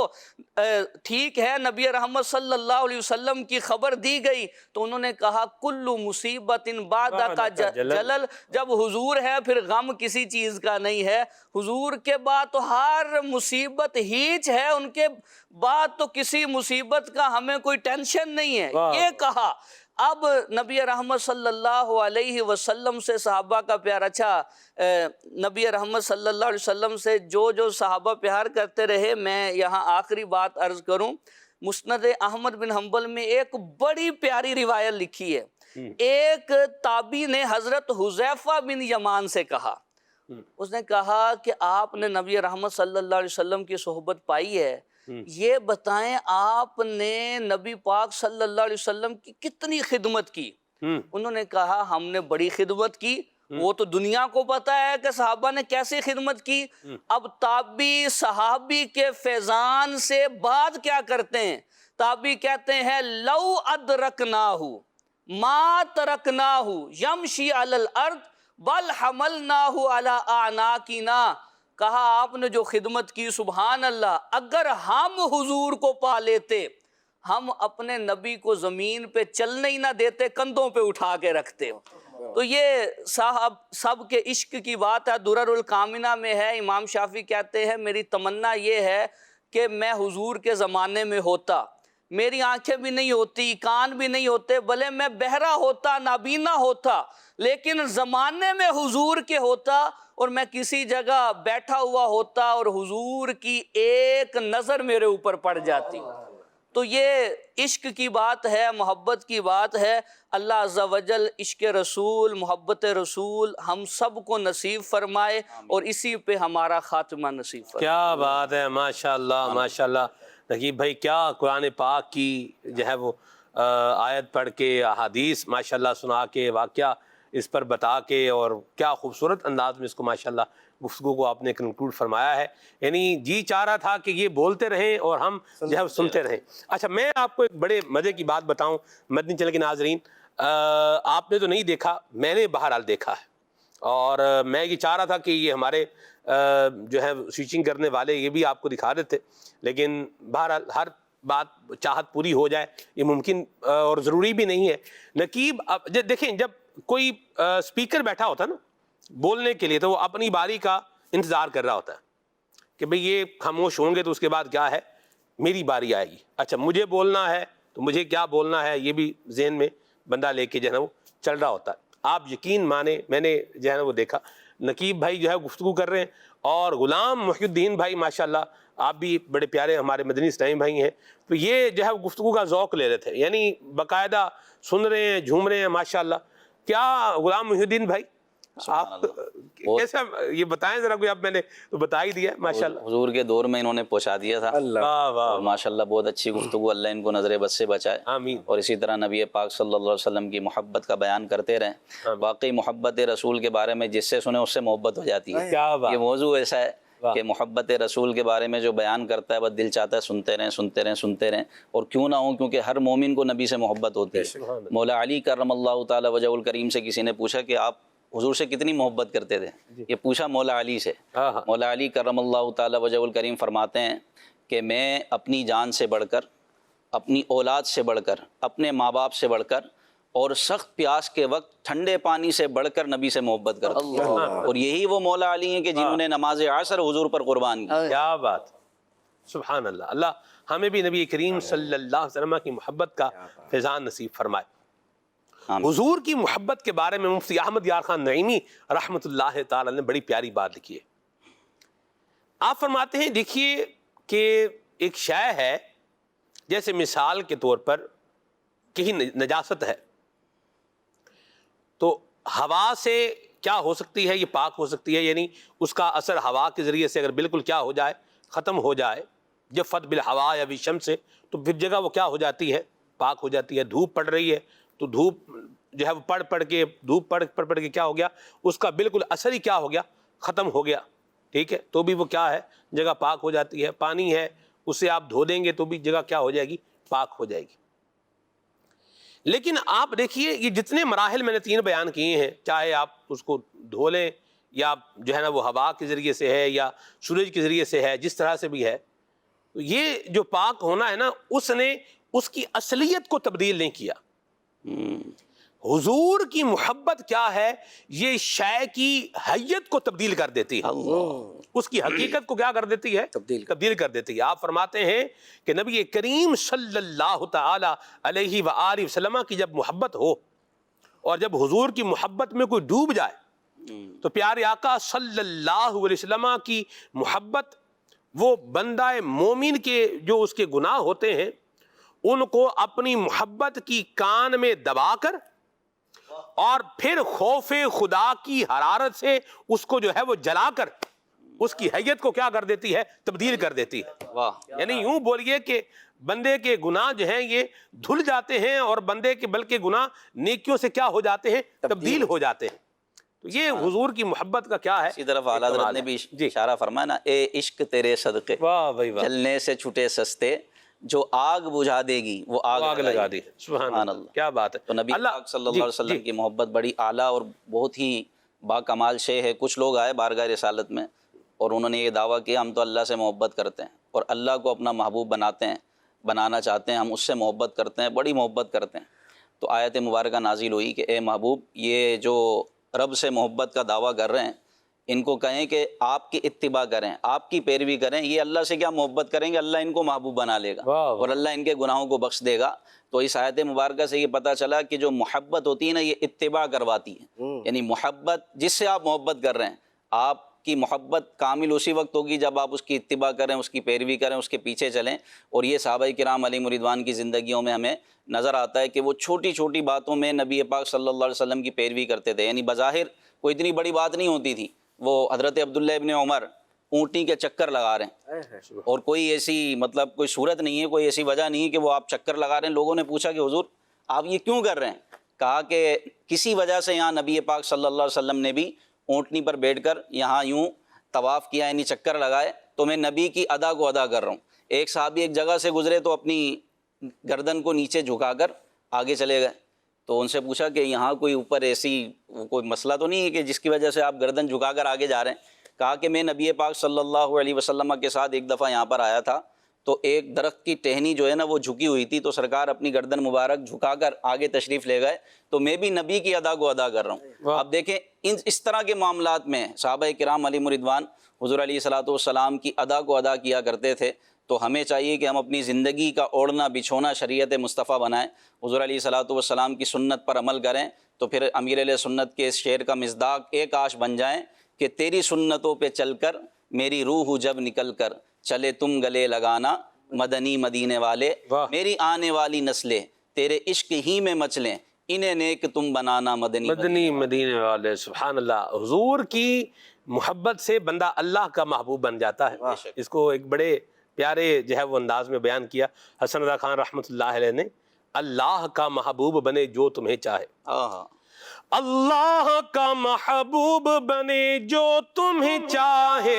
ٹھیک ہے، نبی رحمت صلی اللہ علیہ وسلم کی خبر دی گئی، تو انہوں نے کہا کلو مصیبت بعدک جلل، جب حضور ہے پھر غم کسی چیز کا نہیں ہے، حضور کے بعد تو ہر مصیبت ہیچ ہے، ان کے بعد تو کسی مصیبت کا ہمیں کوئی ٹینشن نہیں ہے، یہ کہا۔ اب نبی رحمت صلی اللہ علیہ وسلم سے صحابہ کا پیار، اچھا نبی رحمت صلی اللہ علیہ وسلم سے جو صحابہ پیار کرتے رہے، میں یہاں آخری بات عرض کروں۔ مسند احمد بن حنبل میں ایک بڑی پیاری روایت لکھی ہے، ایک تابعی نے حضرت حذیفہ بن یمان سے کہا، اس نے کہا کہ آپ نے نبی رحمت صلی اللہ علیہ وسلم کی صحبت پائی ہے، یہ بتائیں آپ نے نبی پاک صلی اللہ علیہ وسلم کی کتنی خدمت کی؟ انہوں نے کہا ہم نے بڑی خدمت کی۔ وہ تو دنیا کو پتا ہے کہ صحابہ نے کیسی خدمت کی، اب تابعی صحابی کے فیضان سے بات کیا کرتے ہیں؟ تابعی کہتے ہیں لو ادرکناہ ما ترکناہ یمشی علی الارض بل حملناہ علی اعناقنا، کہا آپ نے جو خدمت کی سبحان اللہ، اگر ہم حضور کو پا لیتے ہم اپنے نبی کو زمین پہ چلنے ہی نہ دیتے، کندھوں پہ اٹھا کے رکھتے۔ تو یہ صاحب سب کے عشق کی بات ہے، درر الکامنہ میں ہے، امام شافعی کہتے ہیں میری تمنا یہ ہے کہ میں حضور کے زمانے میں ہوتا، میری آنکھیں بھی نہیں ہوتی، کان بھی نہیں ہوتے، بھلے میں بہرا ہوتا، نابینا ہوتا، لیکن زمانے میں حضور کے ہوتا اور میں کسی جگہ بیٹھا ہوا ہوتا اور حضور کی ایک نظر میرے اوپر پڑ جاتی۔ تو یہ عشق کی بات ہے، محبت کی بات ہے۔ اللہ عز و جل عشق رسول، محبت رسول ہم سب کو نصیب فرمائے اور اسی پہ ہمارا خاتمہ نصیب فرمائے۔ کیا بات ہے، ماشاءاللہ ماشاءاللہ۔ نقیب بھائی کیا قرآن پاک کی جو ہے وہ آیت پڑھ کے، احادیث ماشاءاللہ سنا کے، واقعہ اس پر بتا کے، اور کیا خوبصورت انداز میں اس کو ماشاءاللہ گفتگو کو آپ نے کنکلوڈ فرمایا ہے۔ یعنی جی چاہ رہا تھا کہ یہ بولتے رہیں اور ہم جو ہے سنتے رہیں۔ اچھا میں آپ کو ایک بڑے مزے کی بات بتاؤں مدنی چینل کے ناظرین، آپ نے تو نہیں دیکھا، میں نے بہرحال دیکھا ہے، اور میں یہ چاہ رہا تھا کہ یہ ہمارے جو ہے سوئچنگ کرنے والے یہ بھی آپ کو دکھا دیتے، لیکن بہرحال ہر بات چاہت پوری ہو جائے یہ ممکن اور ضروری بھی نہیں ہے۔ نقیب اب دیکھیں، جب کوئی اسپیکر بیٹھا ہوتا ہے نا بولنے کے لیے، تو وہ اپنی باری کا انتظار کر رہا ہوتا ہے کہ بھئی یہ خاموش ہوں گے تو اس کے بعد کیا ہے، میری باری آئے گی، اچھا مجھے بولنا ہے تو مجھے کیا بولنا ہے، یہ بھی ذہن میں بندہ لے کے جو ہے نا وہ چل رہا ہوتا ہے۔ آپ یقین مانیں، میں نے جو ہے نا وہ دیکھا نقیب بھائی جو ہے گفتگو کر رہے ہیں، اور غلام محی الدین بھائی ماشاءاللہ آپ بھی بڑے پیارے ہمارے مدنی اسلام بھائی ہیں، تو یہ جو ہے گفتگو کا ذوق لے رہے تھے، یعنی باقاعدہ سن رہے ہیں، جھوم رہے ہیں ماشاءاللہ۔ کیا غلام محی الدین بھائی آپ کیسا یہ بتائیں ذرا، کوئی اب میں نے تو بتا ہی دیا ماشاءاللہ۔ حضور کے دور میں انہوں نے پہنچا دیا تھا، واہ واہ اور ماشاءاللہ بہت اچھی گفتگو، اللہ ان کو نظر بد سے بچائے، آمین۔ اور اسی طرح نبی پاک صلی اللہ علیہ وسلم کی محبت کا بیان کرتے رہیں۔ واقعی محبت رسول کے بارے میں جس سے سنے اس سے محبت ہو جاتی ہے۔ کیا بات، یہ موضوع ایسا ہے کہ محبت رسول کے بارے میں جو بیان کرتا ہے بس دل چاہتا ہے سنتے رہیں سنتے رہیں سنتے رہیں، اور کیوں نہ ہوں، کیونکہ ہر مومن کو نبی سے محبت ہوتی ہے۔ مولا علی کرم اللہ تعالی وجہ الکریم سے کسی نے پوچھا کہ آپ حضور سے کتنی محبت کرتے تھے، یہ پوچھا مولا علی سے۔ مولا علی کرم اللہ تعالی وجہ الکریم فرماتے ہیں کہ میں اپنی جان سے بڑھ کر، اپنی اولاد سے بڑھ کر، اپنے ماں باپ سے بڑھ کر، اور سخت پیاس کے وقت ٹھنڈے پانی سے بڑھ کر نبی سے محبت کرتا ہوں، اور یہی وہ مولا علی ہیں کہ جنہوں نے نماز عصر حضور پر قربان کی۔ کیا بات، سبحان اللہ۔ اللہ ہمیں بھی نبی کریم صلی اللہ علیہ وسلم کی محبت کا فیضان نصیب فرمائے۔ حضور کی محبت کے بارے میں مفتی احمد یار خان نعیمی رحمۃ اللہ تعالی نے بڑی پیاری بات لکھی ہے۔ آپ فرماتے ہیں، دیکھیے کہ ایک شے ہے، جیسے مثال کے طور پر کہیں نجاست ہے تو ہوا سے کیا ہو سکتی ہے، یہ پاک ہو سکتی ہے، یعنی اس کا اثر ہوا کے ذریعے سے اگر بالکل کیا ہو جائے، ختم ہو جائے، جفت بالہوا یا بالشمس سے، تو پھر جگہ وہ کیا ہو جاتی ہے، پاک ہو جاتی ہے۔ دھوپ پڑ رہی ہے تو دھوپ جو ہے وہ پڑ کے کیا ہو گیا، اس کا بالکل اثر ہی کیا ہو گیا، ختم ہو گیا، ٹھیک ہے، تو بھی وہ کیا ہے، جگہ پاک ہو جاتی ہے۔ پانی ہے، اسے آپ دھو دیں گے تو بھی جگہ کیا ہو جائے گی، پاک ہو جائے گی۔ لیکن آپ دیکھیے یہ جتنے مراحل میں نے 3 بیان کیے ہیں، چاہے آپ اس کو دھو لیں یا جو ہے نا وہ ہوا کے ذریعے سے ہے یا سورج کے ذریعے سے ہے، جس طرح سے بھی ہے، تو یہ جو پاک ہونا ہے نا، اس نے اس کی اصلیت کو تبدیل نہیں کیا۔ حضور کی محبت کیا ہے، یہ شے کی حیت کو تبدیل کر دیتی ہے، اس کی حقیقت کو کیا کر دیتی ہے، تبدیل کر دیتی ہے۔ آپ فرماتے ہیں کہ نبی کریم صلی اللہ تعالی علیہ وآلہ وسلم کی جب محبت ہو، اور جب حضور کی محبت میں کوئی ڈوب جائے، تو پیارے آقا صلی اللہ علیہ وسلم کی محبت وہ بندہ مومن کے جو اس کے گناہ ہوتے ہیں ان کو اپنی محبت کی کان میں دبا کر، اور پھر خوف خدا کی حرارت سے اس کو جو ہے وہ جلا کر اس کی حیت کو کیا کر دیتی ہے، تبدیل کر دیتی ہے۔ یعنی یوں بولیے کہ بندے کے گناہ جو ہیں یہ دھل جاتے ہیں، اور بندے کے بلکہ گناہ نیکیوں سے کیا ہو جاتے ہیں، تبدیل ہو جاتے ہیں۔ تو یہ حضور کی محبت کا کیا ہے، اسی طرف اعلیٰ حضرت نے بھی اشارہ فرمایا نا، اے عشق تیرے صدقے، واہ بھائی واہ، جلنے سے چھٹے سستے، جو آگ بجھا دے گی وہ آگ لگا دی۔ سبحان اللہ، کیا بات ہے۔ تو نبی پاک صلی اللہ علیہ وسلم کی محبت بڑی اعلیٰ اور بہت ہی با کمال شے ہے۔ کچھ لوگ آئے بارگاہ رسالت میں اور انہوں نے یہ دعویٰ کیا ہم تو اللہ سے محبت کرتے ہیں اور اللہ کو اپنا محبوب بنانا چاہتے ہیں، ہم اس سے محبت کرتے ہیں، بڑی محبت کرتے ہیں۔ تو آیت مبارکہ نازل ہوئی کہ اے محبوب، یہ جو رب سے محبت کا دعویٰ کر رہے ہیں ان کو کہیں کہ آپ کی اتباع کریں، آپ کی پیروی کریں، یہ اللہ سے کیا محبت کریں گے، اللہ ان کو محبوب بنا لے گا اور اللہ ان کے گناہوں کو بخش دے گا۔ تو اس آیت مبارکہ سے یہ پتہ چلا کہ جو محبت ہوتی ہے نا یہ اتباع کرواتی ہے، یعنی محبت جس سے آپ محبت کر رہے ہیں، آپ کی محبت کامل اسی وقت ہوگی جب آپ اس کی اتباع کریں، اس کی پیروی کریں، اس کے پیچھے چلیں۔ اور یہ صحابہ کرام علیہم رضوان کی زندگیوں میں ہمیں نظر آتا ہے کہ وہ چھوٹی چھوٹی باتوں میں نبی پاک صلی اللہ علیہ وسلم کی پیروی کرتے تھے، یعنی بظاہر کوئی اتنی بڑی بات نہیں ہوتی تھی، وہ حضرت عبداللہ ابن عمر اونٹی کے چکر لگا رہے ہیں اور کوئی ایسی مطلب کوئی صورت نہیں ہے، کوئی ایسی وجہ نہیں ہے کہ وہ آپ چکر لگا رہے ہیں۔ لوگوں نے پوچھا کہ حضور آپ یہ کیوں کر رہے ہیں؟ کہا کہ کسی وجہ سے یہاں نبی پاک صلی اللہ علیہ وسلم نے بھی اونٹنی پر بیٹھ کر یہاں یوں طواف کیا، یعنی چکر لگائے، تو میں نبی کی ادا کو ادا کر رہا ہوں۔ ایک صحابی ایک جگہ سے گزرے تو اپنی گردن کو نیچے جھکا کر آگے چلے گئے، تو ان سے پوچھا کہ یہاں کوئی اوپر ایسی کوئی مسئلہ تو نہیں ہے کہ جس کی وجہ سے آپ گردن جھکا کر آگے جا رہے ہیں؟ کہا کہ میں نبی پاک صلی اللہ علیہ وسلم کے ساتھ ایک دفعہ یہاں پر آیا تھا تو ایک درخت کی ٹہنی جو ہے نا وہ جھکی ہوئی تھی، تو سرکار اپنی گردن مبارک جھکا کر آگے تشریف لے گئے، تو میں بھی نبی کی ادا کو ادا کر رہا ہوں۔ اب دیکھیں اس طرح کے معاملات میں صحابہ کرام علیہم رضوان حضور علیہ الصلوۃ والسلام کی ادا کو ادا کیا کرتے تھے۔ تو ہمیں چاہیے کہ ہم اپنی زندگی کا اوڑھنا بچھونا شریعت مصطفیٰ بنائیں، حضور علیہ الصلوۃ والسلام کی سنت پر عمل کریں، تو پھر امیر علیہ سنت کے اس شعر کا مصداق ایک آش بن جائیں کہ تیری سنتوں پہ چل کر میری روح جب نکل کر چلے تم گلے لگانا، مدنی مدینے والے میری آنے والی نسلیں تیرے عشق ہی میں مچلیں، انہیں نیک تم بنانا مدنی مدینے والے۔ سبحان اللہ، حضور کی محبت سے بندہ اللہ کا محبوب بن جاتا ہے۔ اس کو ایک بڑے پیارے جو ہے وہ انداز میں بیان کیا حسن رضا خان رحمۃ اللہ علیہ نے، اللہ کا محبوب بنے جو تمہیں چاہے، اللہ کا محبوب بنے جو تمہیں چاہے،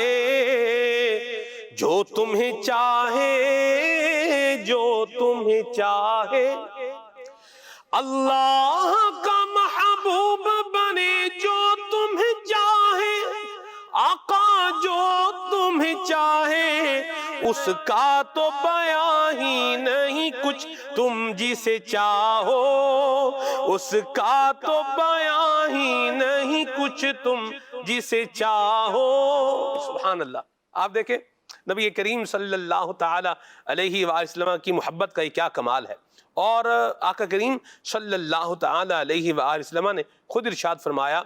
جو تمہیں چاہے، جو تمہیں چاہے، اللہ کا محبوب بنے جو تمہیں چاہے، آقا جو تمہیں چاہے، اس کا تو بیان ہی نہیں کچھ تم جسے چاہو، اس کا تو بیان ہی نہیں کچھ تم جسے چاہو۔ سبحان اللہ، آپ دیکھیں نبی کریم صلی اللہ تعالی علیہ وآلہ وسلم کی محبت کا کیا کمال ہے، اور آقا کریم صلی اللہ تعالی علیہ وآلہ وسلم نے خود ارشاد فرمایا،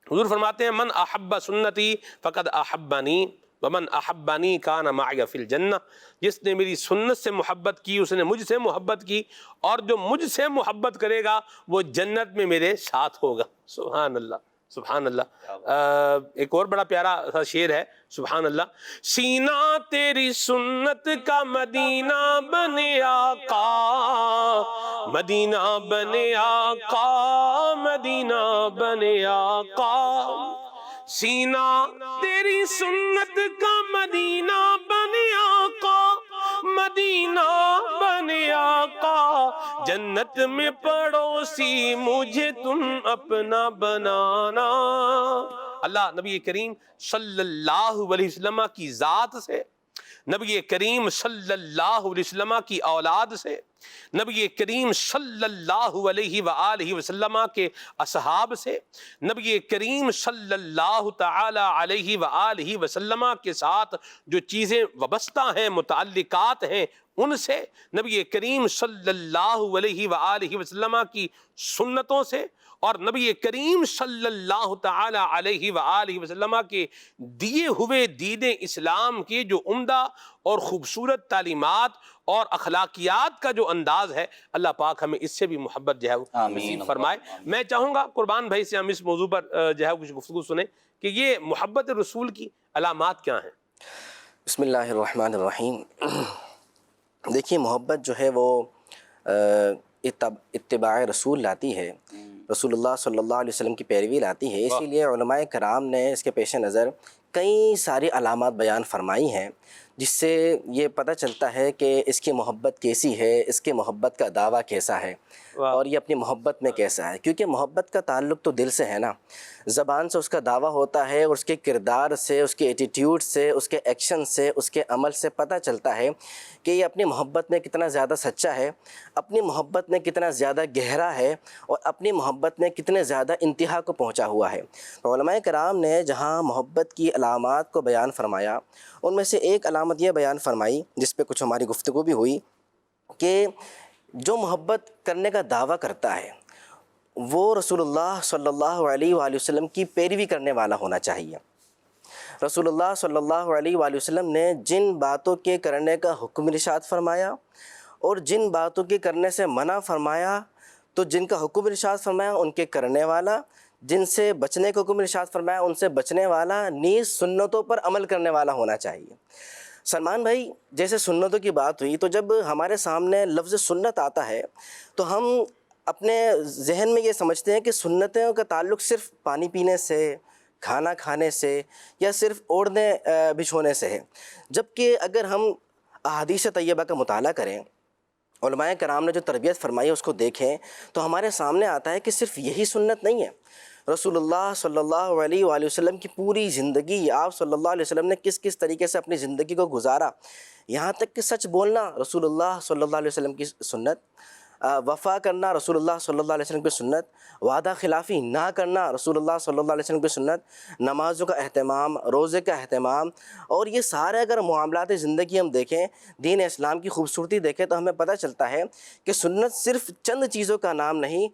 حضور فرماتے ہیں من احب سنتی فقد احبنی ومن احبنی کان معی فی الجنہ، جس نے میری سنت سے محبت کی اس نے مجھ سے محبت کی، اور جو مجھ سے محبت کرے گا وہ جنت میں میرے ساتھ ہوگا۔ سبحان اللہ، سبحان اللہ۔ ایک اور بڑا پیارا سا شعر ہے، سبحان اللہ، سینہ تیری سنت کا مدینہ بنے آقا، مدینہ بنے آقا، مدینہ بنے آقا، سینہ تیری سنت کا مدینہ بنے آقا، مدینہ بنے آقا، جنت میں پڑوسی مجھے تم اپنا بنانا۔ اللہ نبی کریم صلی اللہ علیہ وسلم کی ذات سے، نبی کریم صلی اللہ علیہ وسلم کی اولاد سے، نبی کریم صلی اللہ علیہ وآلہ وسلم کے اصحاب سے، نبی کریم صلی اللہ تعالی علیہ وآلہ وسلم کے ساتھ جو چیزیں وابستہ ہیں، متعلقات ہیں، ان سے، نبی کریم صلی اللہ علیہ وآلہ وسلم کی سنتوں سے، اور نبی کریم صلی اللہ تعالی علیہ وآلہ وسلم کے دیے ہوئے دین اسلام کے جو عمدہ اور خوبصورت تعلیمات اور اخلاقیات کا جو انداز ہے، اللہ پاک ہمیں اس سے بھی محبت جو ہے وہ نصیب فرمائے۔ میں چاہوں گا قربان بھائی سے ہم اس موضوع پر جو ہے کچھ گفتگو سنیں کہ یہ محبت رسول کی علامات کیا ہیں۔ بسم اللہ الرحمن الرحیم۔ دیکھیے محبت جو ہے وہ اتباع رسول لاتی ہے، رسول اللہ صلی اللہ علیہ وسلم کی پیروی لاتی ہے، اسی لیے علماء کرام نے اس کے پیش نظر کئی ساری علامات بیان فرمائی ہیں۔ جس سے یہ پتہ چلتا ہے کہ اس کی محبت کیسی ہے، اس کے محبت کا دعویٰ کیسا ہے اور یہ اپنی محبت میں کیسا ہے. کیونکہ محبت کا تعلق تو دل سے ہے نا، زبان سے اس کا دعویٰ ہوتا ہے اور اس کے کردار سے، اس کے ایٹیٹیوڈ سے، اس کے ایکشن سے، اس کے عمل سے پتہ چلتا ہے کہ یہ اپنی محبت میں کتنا زیادہ سچا ہے، اپنی محبت میں کتنا زیادہ گہرا ہے اور اپنی محبت میں کتنے زیادہ انتہا کو پہنچا ہوا ہے. تو علماء کرام نے جہاں محبت کی علامات کو بیان فرمایا، ان میں سے ایک علامت یہ بیان فرمائی جس پہ کچھ ہماری گفتگو بھی ہوئی کہ جو محبت کرنے کا دعویٰ کرتا ہے وہ رسول اللہ صلی اللہ علیہ وآلہ وسلم کی پیروی کرنے والا ہونا چاہیے. رسول اللہ صلی اللہ علیہ وآلہ وسلم نے جن باتوں کے کرنے کا حکم ارشاد فرمایا اور جن باتوں کے کرنے سے منع فرمایا، تو جن کا حکم ارشاد فرمایا ان کے کرنے والا، جن سے بچنے کا حکم ارشاد فرمایا ان سے بچنے والا، نیز سنتوں پر عمل کرنے والا ہونا چاہیے. سلمان بھائی، جیسے سنتوں کی بات ہوئی تو جب ہمارے سامنے لفظ سنت آتا ہے تو ہم اپنے ذہن میں یہ سمجھتے ہیں کہ سنتوں کا تعلق صرف پانی پینے سے، کھانا کھانے سے یا صرف اوڑھنے بچھونے سے ہے. جبکہ اگر ہم احادیث طیبہ کا مطالعہ کریں، علماء کرام نے جو تربیت فرمائی ہے اس کو دیکھیں تو ہمارے سامنے آتا ہے کہ صرف یہی سنت نہیں ہے. رسول اللہ صلی اللہ علیہ وآلہ وسلم کی پوری زندگی، آپ صلی اللہ علیہ وسلم نے کس کس طریقے سے اپنی زندگی کو گزارا، یہاں تک کہ سچ بولنا رسول اللہ صلی اللہ علیہ وسلم کی سنت، وفا کرنا رسول اللہ صلی اللہ علیہ وسلم کی سنت، وعدہ خلافی نہ کرنا رسول اللہ صلی اللہ علیہ وسلم کی سنت، نمازوں کا اہتمام، روزے کا اہتمام، اور یہ سارے اگر معاملات زندگی ہم دیکھیں، دین اسلام کی خوبصورتی دیکھیں تو ہمیں پتہ چلتا ہے کہ سنت صرف چند چیزوں کا نام نہیں،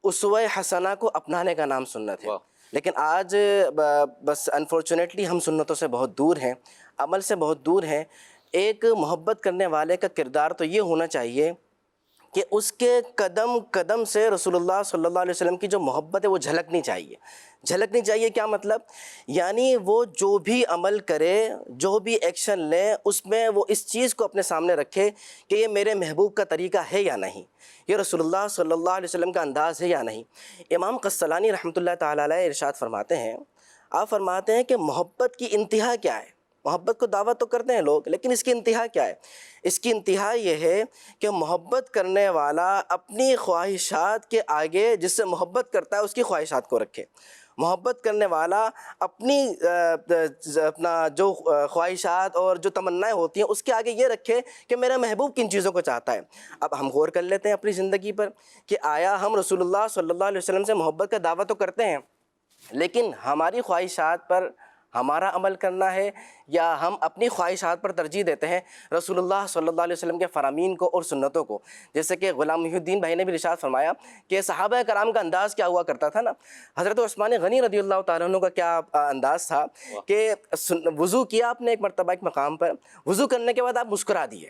اسوہ حسنہ کو اپنانے کا نام سنت ہے. لیکن آج بس انفارچونیٹلی ہم سنتوں سے بہت دور ہیں، عمل سے بہت دور ہیں. ایک محبت کرنے والے کا کردار تو یہ ہونا چاہیے کہ اس کے قدم قدم سے رسول اللہ صلی اللہ علیہ وسلم کی جو محبت ہے وہ جھلکنی چاہیے. جھلکنی چاہیے کیا مطلب؟ یعنی وہ جو بھی عمل کرے، جو بھی ایکشن لے، اس میں وہ اس چیز کو اپنے سامنے رکھے کہ یہ میرے محبوب کا طریقہ ہے یا نہیں، یہ رسول اللہ صلی اللہ علیہ وسلم کا انداز ہے یا نہیں. امام قسطلانی رحمۃ اللہ تعالیٰ علیہ ارشاد فرماتے ہیں، آپ فرماتے ہیں کہ محبت کی انتہا کیا ہے؟ محبت کو دعوت تو کرتے ہیں لوگ، لیکن اس کی انتہا کیا ہے؟ اس کی انتہا یہ ہے کہ محبت کرنے والا اپنی خواہشات کے آگے جس سے محبت کرتا ہے اس کی خواہشات کو رکھے. محبت کرنے والا اپنا جو خواہشات اور جو تمنائیں ہوتی ہیں اس کے آگے یہ رکھے کہ میرا محبوب کن چیزوں کو چاہتا ہے. اب ہم غور کر لیتے ہیں اپنی زندگی پر کہ آیا ہم رسول اللہ صلی اللہ علیہ وسلم سے محبت کا دعویٰ تو کرتے ہیں، لیکن ہماری خواہشات پر ہمارا عمل کرنا ہے یا ہم اپنی خواہشات پر ترجیح دیتے ہیں رسول اللہ صلی اللہ علیہ وسلم کے فرامین کو اور سنتوں کو؟ جیسے کہ غلام محی الدین بھائی نے بھی ارشاد فرمایا کہ صحابہ کرام کا انداز کیا ہوا کرتا تھا نا. حضرت عثمان غنی رضی اللہ تعالیٰ عنہ کا کیا انداز تھا کہ وضو کیا آپ نے ایک مرتبہ ایک مقام پر، وضو کرنے کے بعد آپ مسکرا دیے،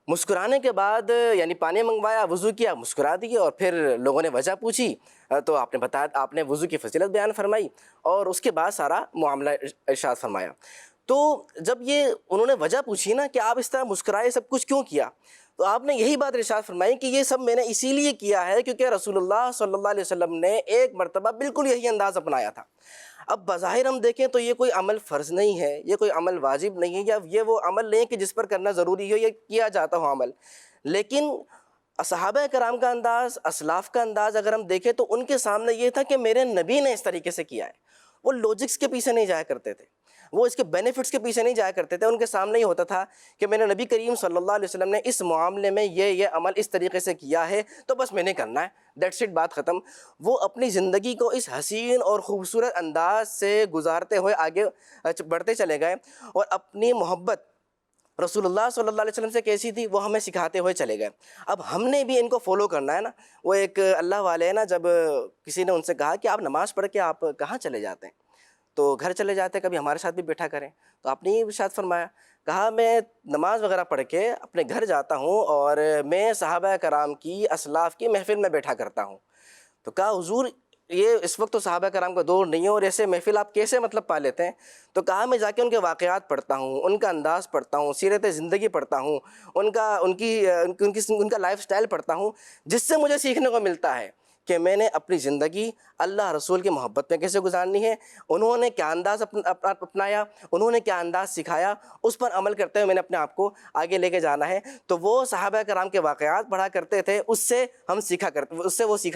مسکرانے کے بعد یعنی پانی منگوایا، وضو کیا، مسکرا دیے، اور پھر لوگوں نے وجہ پوچھی تو آپ نے بتایا، آپ نے وضو کی فضیلت بیان فرمائی اور اس کے بعد سارا معاملہ ارشاد فرمایا. تو جب یہ انہوں نے وجہ پوچھی نا کہ آپ اس طرح مسکرائے سب کچھ کیوں کیا، تو آپ نے یہی بات ارشاد فرمائی کہ یہ سب میں نے اسی لیے کیا ہے کیونکہ رسول اللہ صلی اللہ علیہ وسلم نے ایک مرتبہ بالکل یہی انداز اپنایا تھا. اب بظاہر ہم دیکھیں تو یہ کوئی عمل فرض نہیں ہے، یہ کوئی عمل واجب نہیں ہے، یا یہ وہ عمل نہیں کہ جس پر کرنا ضروری ہو، یہ کیا جاتا ہو عمل. لیکن صحابہ کرام کا انداز، اسلاف کا انداز اگر ہم دیکھیں تو ان کے سامنے یہ تھا کہ میرے نبی نے اس طریقے سے کیا ہے. وہ لاجکس کے پیچھے نہیں جایا کرتے تھے، وہ اس کے بینیفٹس کے پیچھے نہیں جایا کرتے تھے. ان کے سامنے یہ ہوتا تھا کہ میرے نبی کریم صلی اللہ علیہ وسلم نے اس معاملے میں یہ عمل اس طریقے سے کیا ہے تو بس میں نے کرنا ہے، دیٹس اٹ، بات ختم. وہ اپنی زندگی کو اس حسین اور خوبصورت انداز سے گزارتے ہوئے آگے بڑھتے چلے گئے، اور اپنی محبت رسول اللہ صلی اللہ علیہ وسلم سے کیسی تھی وہ ہمیں سکھاتے ہوئے چلے گئے. اب ہم نے بھی ان کو فالو کرنا ہے نا. وہ ایک اللہ والے ہیں نا، جب کسی نے ان سے کہا کہ آپ نماز پڑھ کے آپ کہاں چلے جاتے ہیں، تو گھر چلے جاتے، کبھی ہمارے ساتھ بھی بیٹھا کریں. تو آپ نے یہ ارشاد فرمایا، کہا میں نماز وغیرہ پڑھ کے اپنے گھر جاتا ہوں اور میں صحابہ کرام کی، اسلاف کی محفل میں بیٹھا کرتا ہوں. تو کہا حضور یہ اس وقت تو صحابہ کرام کا دور نہیں ہے اور ایسے محفل آپ کیسے مطلب پا لیتے ہیں؟ تو کہا میں جا کے ان کے واقعات پڑھتا ہوں، ان کا انداز پڑھتا ہوں، سیرت زندگی پڑھتا ہوں، ان کا لائف سٹائل پڑھتا ہوں، جس سے مجھے سیکھنے کو ملتا ہے کہ میں نے اپنی زندگی اللہ رسول کی محبت میں کیسے گزارنی ہے، انہوں نے کیا انداز اپنایا، انہوں نے کیا انداز سکھایا، اس پر عمل کرتے ہوئے میں نے اپنے آپ کو آگے لے کے جانا ہے۔ تو وہ صحابہ کرام کے واقعات پڑھا کرتے تھے، اس سے ہم سیکھا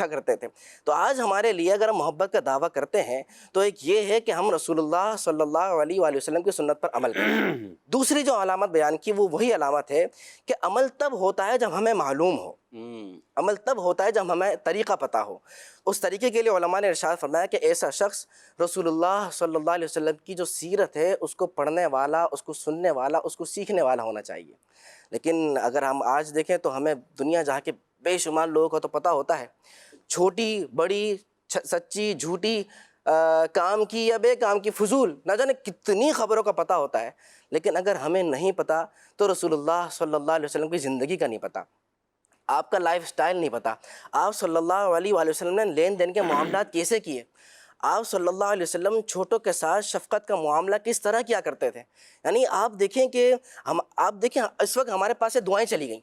کرتے تھے۔ تو آج ہمارے لیے اگر ہم محبت کا دعویٰ کرتے ہیں تو ایک یہ ہے کہ ہم رسول اللہ صلی اللہ علیہ وآلہ وسلم کی سنت پر عمل کریں۔ دوسری جو علامت بیان کی وہ وہی علامت ہے کہ عمل تب ہوتا ہے جب ہمیں معلوم ہو، عمل تب ہوتا ہے جب ہمیں طریقہ پتہ ہو۔ اس طریقے کے لیے علماء نے ارشاد فرمایا کہ ایسا شخص رسول اللہ صلی اللہ علیہ وسلم کی جو سیرت ہے اس کو پڑھنے والا، اس کو سننے والا، اس کو سیکھنے والا ہونا چاہیے۔ لیکن اگر ہم آج دیکھیں تو ہمیں دنیا جہاں کے بے شمار لوگوں کو تو پتہ ہوتا ہے، چھوٹی بڑی سچی جھوٹی کام کی یا بے کام کی فضول نہ جانے کتنی خبروں کا پتہ ہوتا ہے، لیکن اگر ہمیں نہیں پتہ تو رسول اللہ صلی اللہ علیہ وسلم کی زندگی کا نہیں پتہ، آپ کا لائف سٹائل نہیں پتہ، آپ صلی اللہ علیہ وآلہ وسلم نے لین دین کے معاملات کیسے کیے، آپ صلی اللہ علیہ وسلم چھوٹوں کے ساتھ شفقت کا معاملہ کس طرح کیا کرتے تھے۔ یعنی آپ دیکھیں کہ اس وقت ہمارے پاس سے دعائیں چلی گئیں،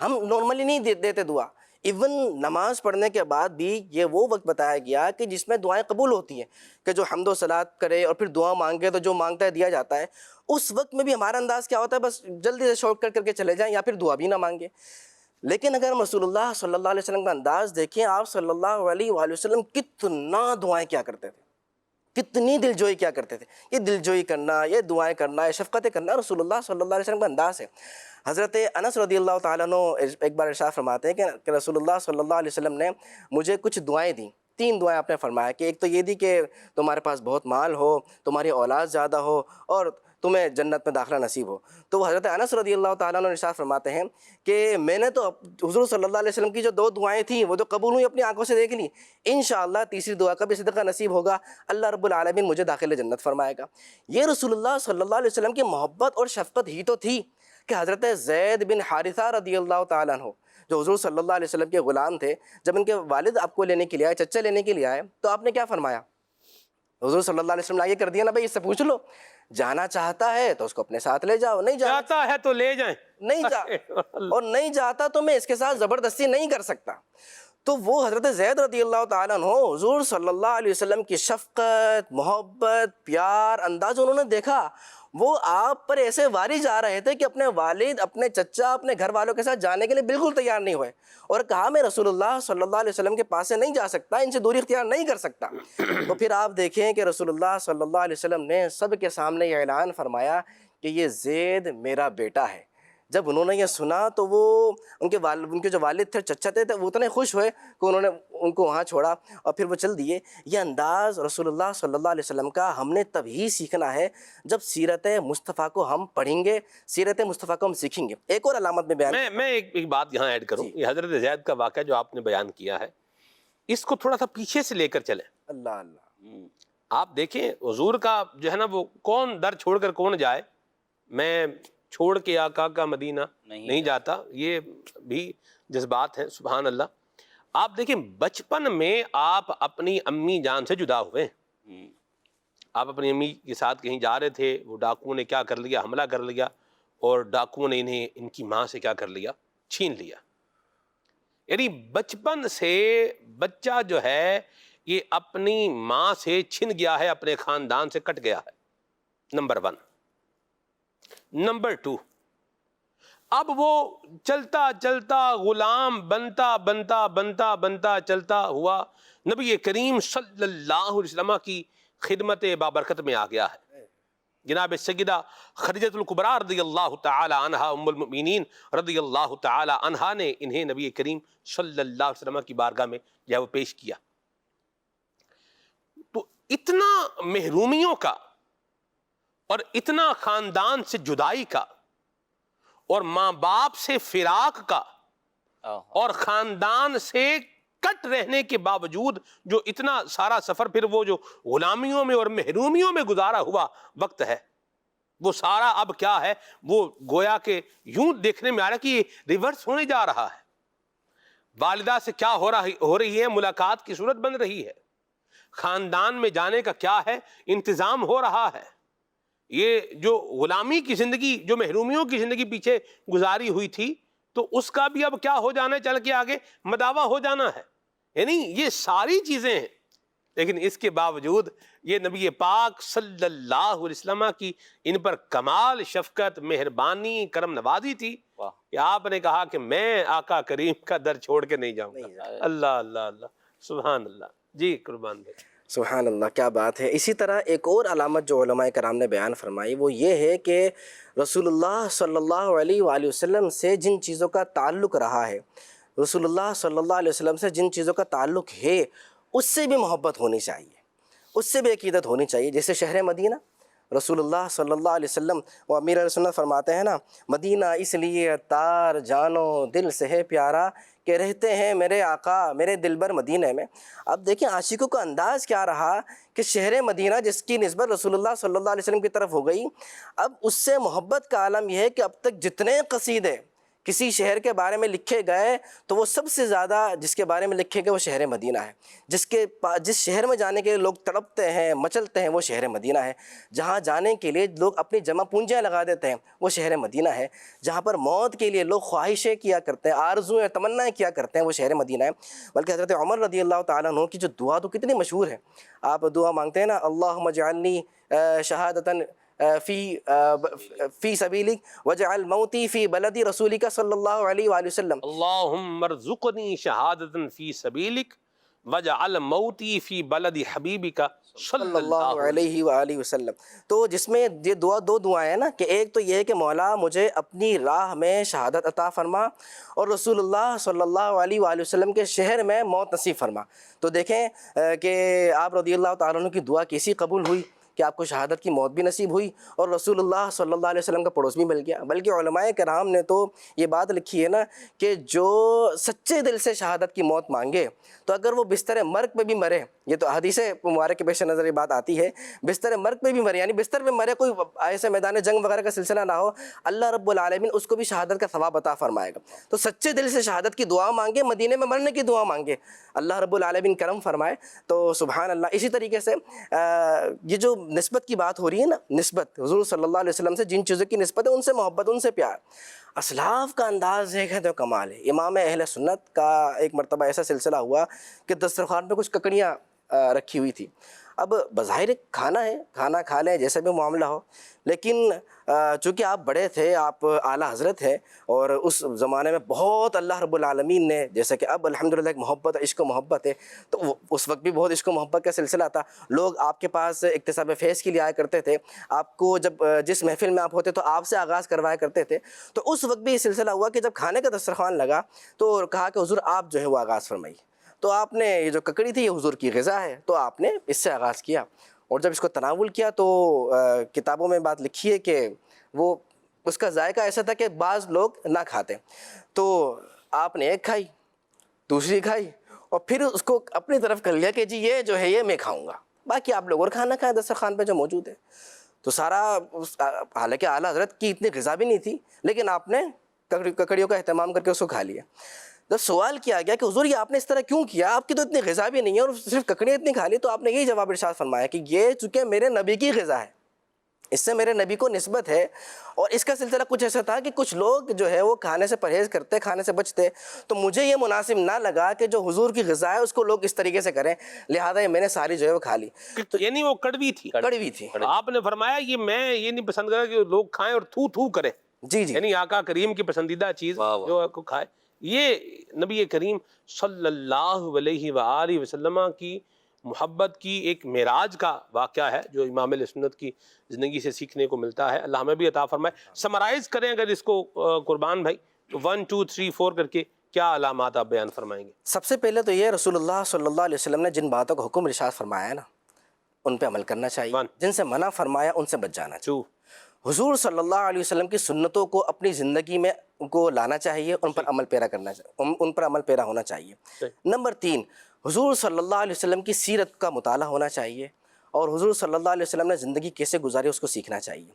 ہم نارملی نہیں دیتے دعا، ایون نماز پڑھنے کے بعد بھی یہ وہ وقت بتایا گیا کہ جس میں دعائیں قبول ہوتی ہیں، کہ جو حمد و صلات کرے اور پھر دعا مانگے تو جو مانگتا ہے دیا جاتا ہے۔ اس وقت میں بھی ہمارا انداز کیا ہوتا ہے، بس جلدی سے شارٹ کٹ کر کے چلے جائیں یا پھر دعا بھی نہ مانگے۔ لیکن اگر ہم رسول اللہ صلی اللہ علیہ وسلم کا انداز دیکھیں، آپ صلی اللہ علیہ وآلہ وسلم کتنا دعائیں کیا کرتے تھے، کتنی دل جوئی کیا کرتے تھے۔ یہ دل جوئی کرنا، یہ دعائیں کرنا، یہ شفقتیں کرنا رسول اللہ صلی اللہ علیہ وسلم کا انداز ہے۔ حضرت انس رضی اللہ تعالیٰ عنہ ایک بار ارشاد فرماتے ہیں کہ رسول اللہ صلی اللہ علیہ وسلم نے مجھے کچھ دعائیں دیں، 3 دعائیں آپ نے فرمایا کہ ایک تو یہ دی کہ تمہارے پاس بہت مال ہو، تمہاری اولاد زیادہ ہو اور تمہیں جنت میں داخلہ نصیب ہو۔ تو وہ حضرت انس رضی اللہ تعالیٰ عنہ ارشاد فرماتے ہیں کہ میں نے تو حضور صلی اللہ علیہ وسلم کی جو 2 دعائیں تھیں وہ تو قبول ہوئی، اپنی آنکھوں سے دیکھ لی، انشاءاللہ تیسری دعا کا بھی صدقہ نصیب ہوگا، اللہ رب العالمین مجھے داخل جنت فرمائے گا۔ یہ رسول اللہ صلی اللہ علیہ وسلم کی محبت اور شفقت ہی تو تھی کہ حضرت زید بن حارثہ رضی اللہ تعالیٰ عنہ جو حضور صلی اللہ علیہ وسلم کے غلام تھے، جب ان کے والد آپ کو لینے کے لیے آئے، چچا لینے کے لیے آئے، تو آپ نے کیا فرمایا؟ حضور صلی اللہ علیہ وسلم نے آگے کر دیا نا، بھائی اس سے پوچھ لو، جانا چاہتا ہے تو اس کو اپنے ساتھ لے جاؤ، نہیں چاہتا ہے تو لے جائیں، اور نہیں جاتا تو میں اس کے ساتھ زبردستی نہیں کر سکتا۔ تو وہ حضرت زید رضی اللہ تعالیٰ عنہ حضور صلی اللہ علیہ وسلم کی شفقت، محبت، پیار، انداز انہوں نے دیکھا، وہ آپ پر ایسے واری جا رہے تھے کہ اپنے والد، اپنے چچا، اپنے گھر والوں کے ساتھ جانے کے لیے بالکل تیار نہیں ہوئے، اور کہا میں رسول اللہ صلی اللہ علیہ وسلم کے پاس سے نہیں جا سکتا، ان سے دوری اختیار نہیں کر سکتا۔ تو پھر آپ دیکھیں کہ رسول اللہ صلی اللہ علیہ وسلم نے سب کے سامنے یہ اعلان فرمایا کہ یہ زید میرا بیٹا ہے۔ جب انہوں نے یہ سنا تو وہ ان کے جو والد تھے، چچا تھے، وہ اتنے خوش ہوئے کہ انہوں نے ان کو وہاں چھوڑا اور پھر وہ چل دیے۔ یہ انداز رسول اللہ صلی اللہ علیہ وسلم کا ہم نے تب ہی سیکھنا ہے جب سیرت مصطفیٰ کو ہم پڑھیں گے، سیرت مصطفیٰ کو ہم سیکھیں گے۔ ایک اور علامت میں بیان میں ایک بات یہاں ایڈ کروں، یہ حضرت زید کا واقعہ جو آپ نے بیان کیا ہے، اس کو تھوڑا سا پیچھے سے لے کر چلیں۔ اللہ اللہ، آپ دیکھیں حضور کا جو ہے نا، وہ کون در چھوڑ کر کون جائے، میں چھوڑ کے آقا کا مدینہ نہیں جاتا، یہ بھی جذبات ہیں، سبحان اللہ۔ آپ دیکھیں بچپن میں آپ اپنی امی جان سے جدا ہوئے، آپ اپنی امی کے ساتھ کہیں جا رہے تھے، وہ ڈاکوؤں نے کیا کر لیا، حملہ کر لیا، اور ڈاکوؤں نے انہیں ان کی ماں سے کیا کر لیا، چھین لیا۔ یعنی بچپن سے بچہ جو ہے یہ اپنی ماں سے چھن گیا ہے، اپنے خاندان سے کٹ گیا ہے، نمبر 1۔ نمبر 2، اب وہ چلتا چلتا غلام بنتا چلتا ہوا نبی کریم صلی اللہ علیہ وسلم کی خدمت بابرکت میں آ گیا ہے۔ جناب سیدہ خدیجہ الکبریٰ رضی اللہ تعالی عنہ، ام المؤمنین رضی اللہ تعالی عنہ نے انہیں نبی کریم صلی اللہ علیہ وسلم کی بارگاہ میں جو ہے وہ پیش کیا۔ تو اتنا محرومیوں کا اور اتنا خاندان سے جدائی کا اور ماں باپ سے فراق کا اور خاندان سے کٹ رہنے کے باوجود جو اتنا سارا سفر، پھر وہ جو غلامیوں میں اور محرومیوں میں گزارا ہوا وقت ہے، وہ سارا اب کیا ہے، وہ گویا کہ یوں دیکھنے میں آ رہا کہ یہ ریورس ہونے جا رہا ہے۔ والدہ سے کیا ہو رہی ہے، ملاقات کی صورت بن رہی ہے، خاندان میں جانے کا کیا ہے، انتظام ہو رہا ہے۔ یہ جو غلامی کی زندگی، جو محرومیوں کی زندگی پیچھے گزاری ہوئی تھی، تو اس کا بھی اب کیا ہو جانا ہے، چل کے آگے مداوع ہو جانا ہے۔ یعنی یہ ساری چیزیں ہیں لیکن اس کے باوجود یہ نبی پاک صلی اللہ علیہ وسلم کی ان پر کمال شفقت، مہربانی، کرم نوازی تھی کہ آپ نے کہا کہ میں آقا کریم کا در چھوڑ کے نہیں جاؤں گا۔ اللہ اللہ اللہ، سبحان اللہ۔ جی قربان بھائی۔ سبحان اللہ، کیا بات ہے۔ اسی طرح ایک اور علامت جو علماء کرام نے بیان فرمائی وہ یہ ہے کہ رسول اللہ صلی اللہ علیہ وآلہ وسلم سے جن چیزوں کا تعلق رہا ہے، رسول اللہ صلی اللہ علیہ وسلم سے جن چیزوں کا تعلق ہے اس سے بھی محبت ہونی چاہیے، اس سے بھی عقیدت ہونی چاہیے۔ جیسے شہر مدینہ، رسول اللہ صلی اللہ علیہ وسلم وہ امیر علیہ سنت فرماتے ہیں نا، مدینہ اس لیے عطار جانو دل سے ہے پیارا کہ رہتے ہیں میرے آقا میرے دلبر مدینہ میں۔ اب دیکھیں عاشقوں کا انداز کیا رہا کہ شہر مدینہ جس کی نسبت رسول اللہ صلی اللہ علیہ وسلم کی طرف ہو گئی، اب اس سے محبت کا عالم یہ ہے کہ اب تک جتنے قصیدے کسی شہر کے بارے میں لکھے گئے تو وہ سب سے زیادہ جس کے بارے میں لکھے گئے وہ شہر مدینہ ہے۔ جس شہر میں جانے کے لیے لوگ تڑپتے ہیں مچلتے ہیں وہ شہر مدینہ ہے۔ جہاں جانے کے لیے لوگ اپنی جمع پونجیاں لگا دیتے ہیں وہ شہر مدینہ ہے۔ جہاں پر موت کے لیے لوگ خواہشیں کیا کرتے ہیں، آرزویں تمنائیں کیا کرتے ہیں وہ شہر مدینہ ہے۔ بلکہ حضرت عمر رضی اللہ تعالیٰ عنہ کی جو دعا تو کتنی مشہور ہے، آپ دعا مانگتے ہیں نا، اللہم اجعلنی شہادتاً فی سبیلک وجعل موتی فی بلدی رسولک صلی اللہ علیہ وآلہ وسلم۔ اللہم ارزقنی شہادتا فی سبیلک وجعل موتی فی بلد حبیبک صلی اللہ علیہ وآلہ وسلم۔ تو جس میں یہ دو دعائیں ہیں نا، کہ ایک تو یہ ہے کہ مولا مجھے اپنی راہ میں شہادت عطا فرما، اور رسول اللہ صلی اللہ علیہ وآلہ وسلم کے شہر میں موت نصیب فرما۔ تو دیکھیں کہ آپ رضی اللہ تعالیٰ عنہ کی دعا کیسی قبول ہوئی کہ آپ کو شہادت کی موت بھی نصیب ہوئی اور رسول اللہ صلی اللہ علیہ وسلم کا پڑوس بھی مل گیا۔ بلکہ علماء کرام نے تو یہ بات لکھی ہے نا کہ جو سچے دل سے شہادت کی موت مانگے تو اگر وہ بستر مرگ پہ بھی مرے، یہ تو حدیث مبارک کے پیش نظر یہ بات آتی ہے، بستر مرگ پہ بھی مرے یعنی بستر پہ مرے، کوئی ایسے میدان جنگ وغیرہ کا سلسلہ نہ ہو، اللہ رب العالمین اس کو بھی شہادت کا ثواب عطا فرمائے گا۔ تو سچے دل سے شہادت کی دعا مانگے، مدینے میں مرنے کی دعا مانگے، اللہ رب العالمین کرم فرمائے۔ تو سبحان اللہ۔ اسی طریقے سے یہ جو نسبت کی بات ہو رہی ہے نا، نسبت حضور صلی اللہ علیہ وسلم سے جن چیزوں کی نسبت ہے ان سے محبت، ان سے پیار، اسلاف کا انداز دیکھیں تو کمال ہے۔ امام اہل سنت کا ایک مرتبہ ایسا سلسلہ ہوا کہ دسترخوان پہ کچھ ککڑیاں رکھی ہوئی تھی۔ اب بظاہر کھانا ہے، کھانا کھا لیں جیسا بھی معاملہ ہو، لیکن چونکہ آپ بڑے تھے، آپ اعلیٰ حضرت ہیں، اور اس زمانے میں بہت اللہ رب العالمین نے، جیسا کہ اب الحمدللہ ایک محبت، عشق و محبت ہے، تو اس وقت بھی بہت عشق و محبت کا سلسلہ تھا۔ لوگ آپ کے پاس اکتساب فیض کے لیے آیا کرتے تھے، آپ کو جب جس محفل میں آپ ہوتے تو آپ سے آغاز کروایا کرتے تھے۔ تو اس وقت بھی یہ سلسلہ ہوا کہ جب کھانے کا دسترخوان لگا تو کہا کہ حضور آپ جو ہے وہ آغاز فرمائیے۔ تو آپ نے یہ جو ککڑی تھی یہ حضور کی غذا ہے، تو آپ نے اس سے آغاز کیا، اور جب اس کو تناول کیا تو کتابوں میں بات لکھی ہے کہ وہ اس کا ذائقہ ایسا تھا کہ بعض لوگ نہ کھاتے۔ تو آپ نے ایک کھائی، دوسری کھائی، اور پھر اس کو اپنی طرف کر لیا کہ جی یہ جو ہے یہ میں کھاؤں گا، باقی آپ لوگ اور کھانا کھائیں دسترخوان پہ جو موجود ہے۔ تو سارا حالانکہ اعلیٰ حضرت کی اتنی غذا بھی نہیں تھی، لیکن آپ نے ککڑیوں کا اہتمام کر کے اس کو کھا لیا۔ جب سوال کیا گیا کہ حضور یہ آپ نے اس طرح کیوں کیا، آپ کی تو اتنی غذا بھی نہیں ہے اور صرف ککڑیاں اتنی کھا لی، تو آپ نے یہی جواب ارشاد فرمایا کہ یہ چونکہ میرے نبی کی غذا ہے، اس سے میرے نبی کو نسبت ہے۔ اور اس کا سلسلہ کچھ ایسا تھا کہ کچھ لوگ جو ہے وہ کھانے سے پرہیز کرتے، کھانے سے بچتے، تو مجھے یہ مناسب نہ لگا کہ جو حضور کی غذا ہے اس کو لوگ اس طریقے سے کریں، لہٰذا یہ میں نے ساری جو ہے وہ کھا لی۔ تو یعنی وہ کڑوی تھی، کڑوی تھی۔ آپ نے فرمایا یہ میں یہ نہیں پسند کرا کہ لوگ کھائیں اور تھو تھو کریں، جی جی، یعنی آقا کریم کی پسندیدہ چیز جو ہے کو کھائے۔ یہ نبی کریم صلی اللہ علیہ وآلہ وسلم کی محبت کی ایک معراج کا واقعہ ہے جو امام علیہ سنت کی زندگی سے سیکھنے کو ملتا ہے۔ اللہ ہمیں بھی عطا فرمائے۔ سمرائز کریں اگر اس کو قربان بھائی، تو 1 2 3 4 کر کے کیا علامات آپ بیان فرمائیں گے؟ سب سے پہلے تو یہ رسول اللہ صلی اللہ علیہ وسلم نے جن باتوں کا حکم ارشاد فرمایا ہے نا ان پہ عمل کرنا چاہیے، جن سے منع فرمایا ان سے بچ جانا چاہیے۔ حضور صلی اللہ علیہ وسلم کی سنتوں کو اپنی زندگی میں کو لانا چاہیے، ان پر عمل پیرا کرنا چاہیے، ان پر عمل پیرا ہونا چاہیے۔ نمبر 3، حضور صلی اللہ علیہ وسلم کی سیرت کا مطالعہ ہونا چاہیے، اور حضور صلی اللہ علیہ وسلم نے زندگی کیسے گزاری اس کو سیکھنا چاہیے۔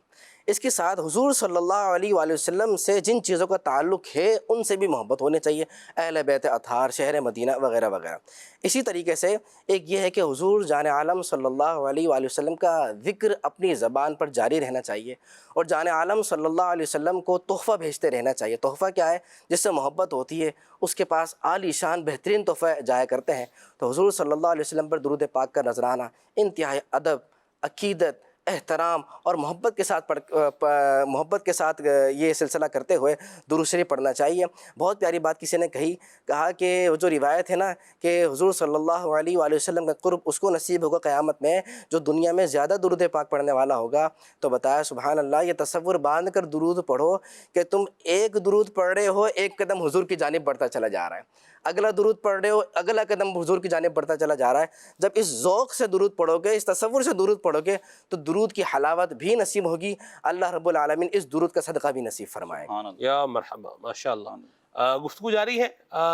اس کے ساتھ حضور صلی اللہ علیہ وآلہ وسلم سے جن چیزوں کا تعلق ہے ان سے بھی محبت ہونی چاہیے، اہل بیت اطہار، شہر مدینہ وغیرہ وغیرہ۔ اسی طریقے سے ایک یہ ہے کہ حضور جان عالم صلی اللہ علیہ وآلہ وسلم کا ذکر اپنی زبان پر جاری رہنا چاہیے، اور جان عالم صلی اللہ علیہ وسلم کو تحفہ بھیجتے رہنا چاہیے۔ تحفہ کیا ہے؟ جس سے محبت ہوتی ہے اس کے پاس عالی شان بہترین تحفہ جایا کرتے ہیں، تو حضور صلی اللہ علیہ وسلم پر درود پاک کا نذرانہ انتہائی ادب، عقیدت، احترام اور محبت کے ساتھ یہ سلسلہ کرتے ہوئے درود شریف پڑھنا چاہیے۔ بہت پیاری بات کسی نے کہا کہ وہ جو روایت ہے نا کہ حضور صلی اللہ علیہ وآلہ وسلم کا قرب اس کو نصیب ہوگا قیامت میں جو دنیا میں زیادہ درود پاک پڑھنے والا ہوگا۔ تو بتایا سبحان اللہ، یہ تصور باندھ کر درود پڑھو کہ تم ایک درود پڑھ رہے ہو، ایک قدم حضور کی جانب بڑھتا چلا جا رہا ہے، اگلا درود پڑھ رہے ہو، اگلا قدم حضور کی جانب بڑھتا چلا جا رہا ہے۔ جب اس ذوق سے درود پڑھو گے، اس تصور سے درود پڑھو گے تو درود کی حلاوت بھی نصیب ہوگی۔ اللہ رب العالمین اس درود کا صدقہ بھی نصیب فرمائے۔ یا مرحبا، ماشاءاللہ۔ گفتگو جاری ہے،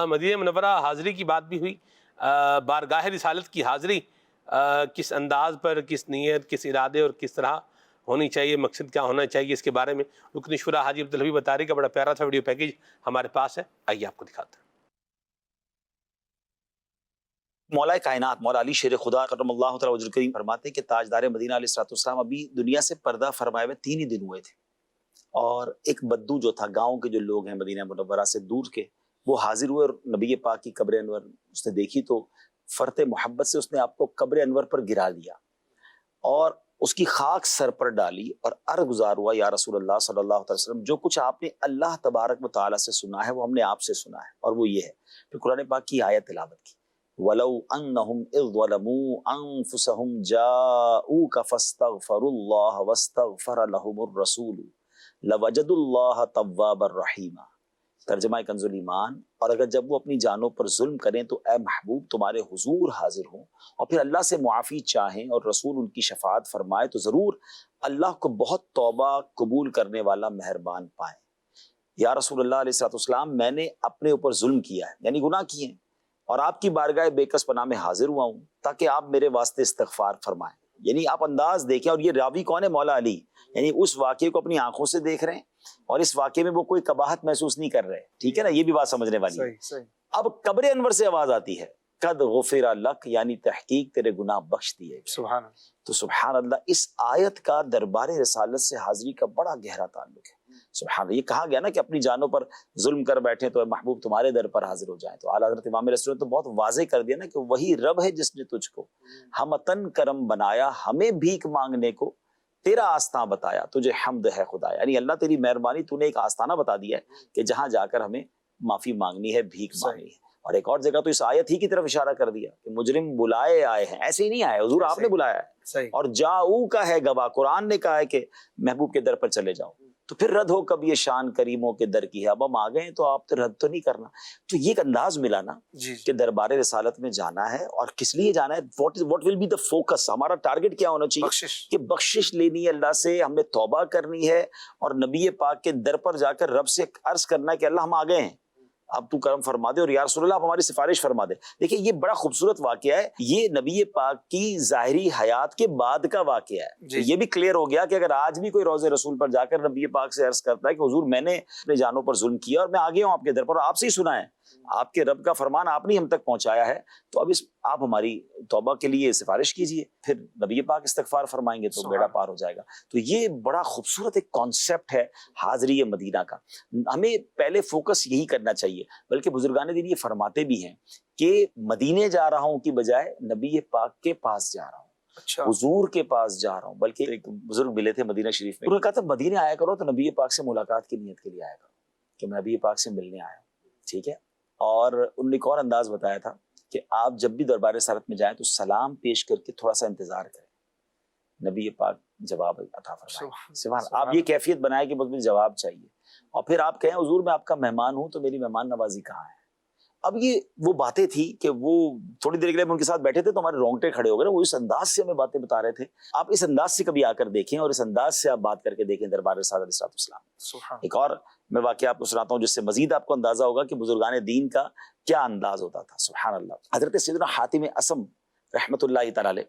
مدینہ منورہ حاضری کی بات بھی ہوئی، بارگاہ رسالت کی حاضری کس انداز پر، کس نیت، کس ارادے اور کس طرح ہونی چاہیے، مقصد کیا ہونا چاہیے، اس کے بارے میں رکن شورا حاجی عبدالحبیب بطاری کا بڑا پیارا تھا ویڈیو پیکیج ہمارے پاس ہے، آئیے آپ کو دکھاتے ہیں۔ مولا کائنات مولا علی شیر خدا کرم اللہ تعالی وجہ کریم فرماتے ہیں کہ تاجدار مدینہ علیہ السلام ابھی دنیا سے پردہ فرمائے ہوئے 3 ہی دن ہوئے تھے، اور ایک بدو جو تھا، گاؤں کے جو لوگ ہیں مدینہ منورہ سے دور کے، وہ حاضر ہوئے اور نبی پاک کی قبر انور اس نے دیکھی تو فرط محبت سے اس نے آپ کو قبر انور پر گرا دیا اور اس کی خاک سر پر ڈالی اور عرض گزار ہوا، یا رسول اللہ صلی اللہ علیہ وسلم، جو کچھ آپ نے اللہ تبارک و تعالیٰ سے سنا ہے وہ ہم نے آپ سے سنا ہے، اور وہ یہ ہے۔ پھر قرآن پاک کی آیت تلاوت کی، وَلَوْ أَنَّهُمْ إِذْ ظَلَمُوا أَنفُسَهُمْ جَاءُوكَ فَاسْتَغْفَرُوا اللَّهَ وَاسْتَغْفَرَ لَهُمُ الرَّسُولُ لَوَجَدُوا اللَّهَ تَوَّابًا رَحِيمًا۔ ترجمہ کنز الایمان، اور اگر جب وہ اپنی جانوں پر ظلم کریں تو اے محبوب تمہارے حضور حاضر ہوں اور پھر اللہ سے معافی چاہیں اور رسول ان کی شفاعت فرمائے تو ضرور اللہ کو بہت توبہ قبول کرنے والا مہربان پائیں۔ یا رسول اللہ علیہ السلام، میں نے اپنے اوپر ظلم کیا ہے، یعنی گناہ کیے ہیں، اور آپ کی بارگاہ بے کس پناہ میں حاضر ہوا ہوں تاکہ آپ میرے واسطے استغفار فرمائیں۔ یعنی آپ انداز دیکھیں، اور یہ راوی کون ہے؟ مولا علی، یعنی اس واقعے کو اپنی آنکھوں سے دیکھ رہے ہیں اور اس واقعے میں وہ کوئی قباحت محسوس نہیں کر رہے، ٹھیک ہے نا؟ یہ بھی بات سمجھنے والی ہے۔ اب قبر انور سے آواز آتی ہے، قد غفر لک، یعنی تحقیق تیرے گناہ بخش دیے گئے۔ تو سبحان اللہ، اس آیت کا دربار رسالت سے حاضری کا بڑا گہرا تعلق ہے۔ سبحان اللہ، یہ کہا گیا نا کہ اپنی جانوں پر ظلم کر بیٹھے تو اے محبوب تمہارے در پر حاضر ہو جائیں، تو اعلیٰ حضرت امام رسول نے تو بہت واضح کر دیا نا کہ وہی رب ہے جس نے تجھ کو ہمتن کرم بنایا، ہمیں بھیک مانگنے کو تیرا آستاں بتایا، تجھے حمد ہے خدا، یعنی اللہ تیری مہربانی، تو نے ایک آستانہ بتا دیا ہے کہ جہاں جا کر ہمیں معافی مانگنی ہے، بھیک مانگنی ہے۔ اور ایک اور جگہ تو اس آیت ہی کی طرف اشارہ کر دیا کہ مجرم بلائے آئے ہیں، ایسے ہی نہیں آئے، حضور آپ نے بلایا ہے، اور جاؤ کا ہے گواہ، قرآن نے کہا ہے کہ محبوب کے در پر چلے جاؤ، تو پھر رد ہو کب یہ شان کریموں کے در کی ہے، اب ہم آ گئے تو آپ تو رد تو نہیں کرنا۔ تو یہ ایک انداز ملا نا کہ دربار رسالت میں جانا ہے، اور کس لیے جانا ہے، what will be the focus، ہمارا ٹارگٹ کیا ہونا چاہیے کہ بخشش لینی ہے اللہ سے، ہم نے توبہ کرنی ہے، اور نبی پاک کے در پر جا کر رب سے عرض کرنا ہے کہ اللہ ہم آ گئے ہیں، اب تو کرم فرما دے، اور یا رسول اللہ آپ ہماری سفارش فرما دے۔ دیکھیں یہ بڑا خوبصورت واقعہ ہے، یہ نبی پاک کی ظاہری حیات کے بعد کا واقعہ ہے۔ تو یہ بھی کلیئر ہو گیا کہ اگر آج بھی کوئی روضہ رسول پر جا کر نبی پاک سے عرض کرتا ہے کہ حضور میں نے اپنے جانوں پر ظلم کیا اور میں آ گیا ہوں آپ کے در پر، اور آپ سے ہی سنا ہے، آپ کے رب کا فرمان آپ نے ہم تک پہنچایا ہے، تو اب آپ ہماری توبہ کے لیے سفارش کیجئے، پھر نبی پاک استغفار فرمائیں گے تو بیڑا پار ہو جائے گا۔ تو یہ بڑا خوبصورت ایک کانسیپٹ ہے حاضری مدینہ کا، ہمیں پہلے فوکس یہی کرنا چاہیے، بلکہ بزرگان دین یہ فرماتے بھی ہیں کہ مدینے جا رہا ہوں کی بجائے نبی پاک کے پاس جا رہا ہوں، حضور کے پاس جا رہا ہوں۔ بلکہ ایک بزرگ ملے تھے مدینہ شریف میں، انہوں نے کہا تھا مدینے آیا کرو تو نبی پاک سے ملاقات کی نیت کے لیے آیا کرو، کہ میں نبی پاک سے ملنے آیا ہوں، ٹھیک ہے؟ اور انہوں نے ایک اور انداز بتایا تھا کہ آپ جب بھی دربار رسالت میں جائیں تو سلام پیش کر کے تھوڑا سا انتظار کریں، نبی پاک جواب عطا فرمائیں۔ سبحان، آپ یہ کیفیت بنائیں کہ مجھے جواب چاہیے، اور پھر آپ کہیں حضور میں آپ کا مہمان ہوں تو میری مہمان نوازی کہاں ہے۔ اب یہ وہ باتیں تھی کہ وہ تھوڑی دیر کے لیے ان کے ساتھ بیٹھے تھے تو ہمارے رونگٹے کھڑے ہو گئے، وہ اس انداز سے ہمیں باتیں بتا رہے تھے۔ آپ اس انداز سے کبھی آ کر دیکھیں اور اس انداز سے آپ بات کر کے دیکھیں دربار رسالت علیہ السلام۔ ایک اور میں واقعہ آپ کو سناتا ہوں جس سے مزید آپ کو اندازہ ہوگا کہ بزرگان دین کا کیا انداز ہوتا تھا۔ سبحان اللہ، حضرت سیدنا حاتم اسم رحمۃ اللہ تعالی علیہ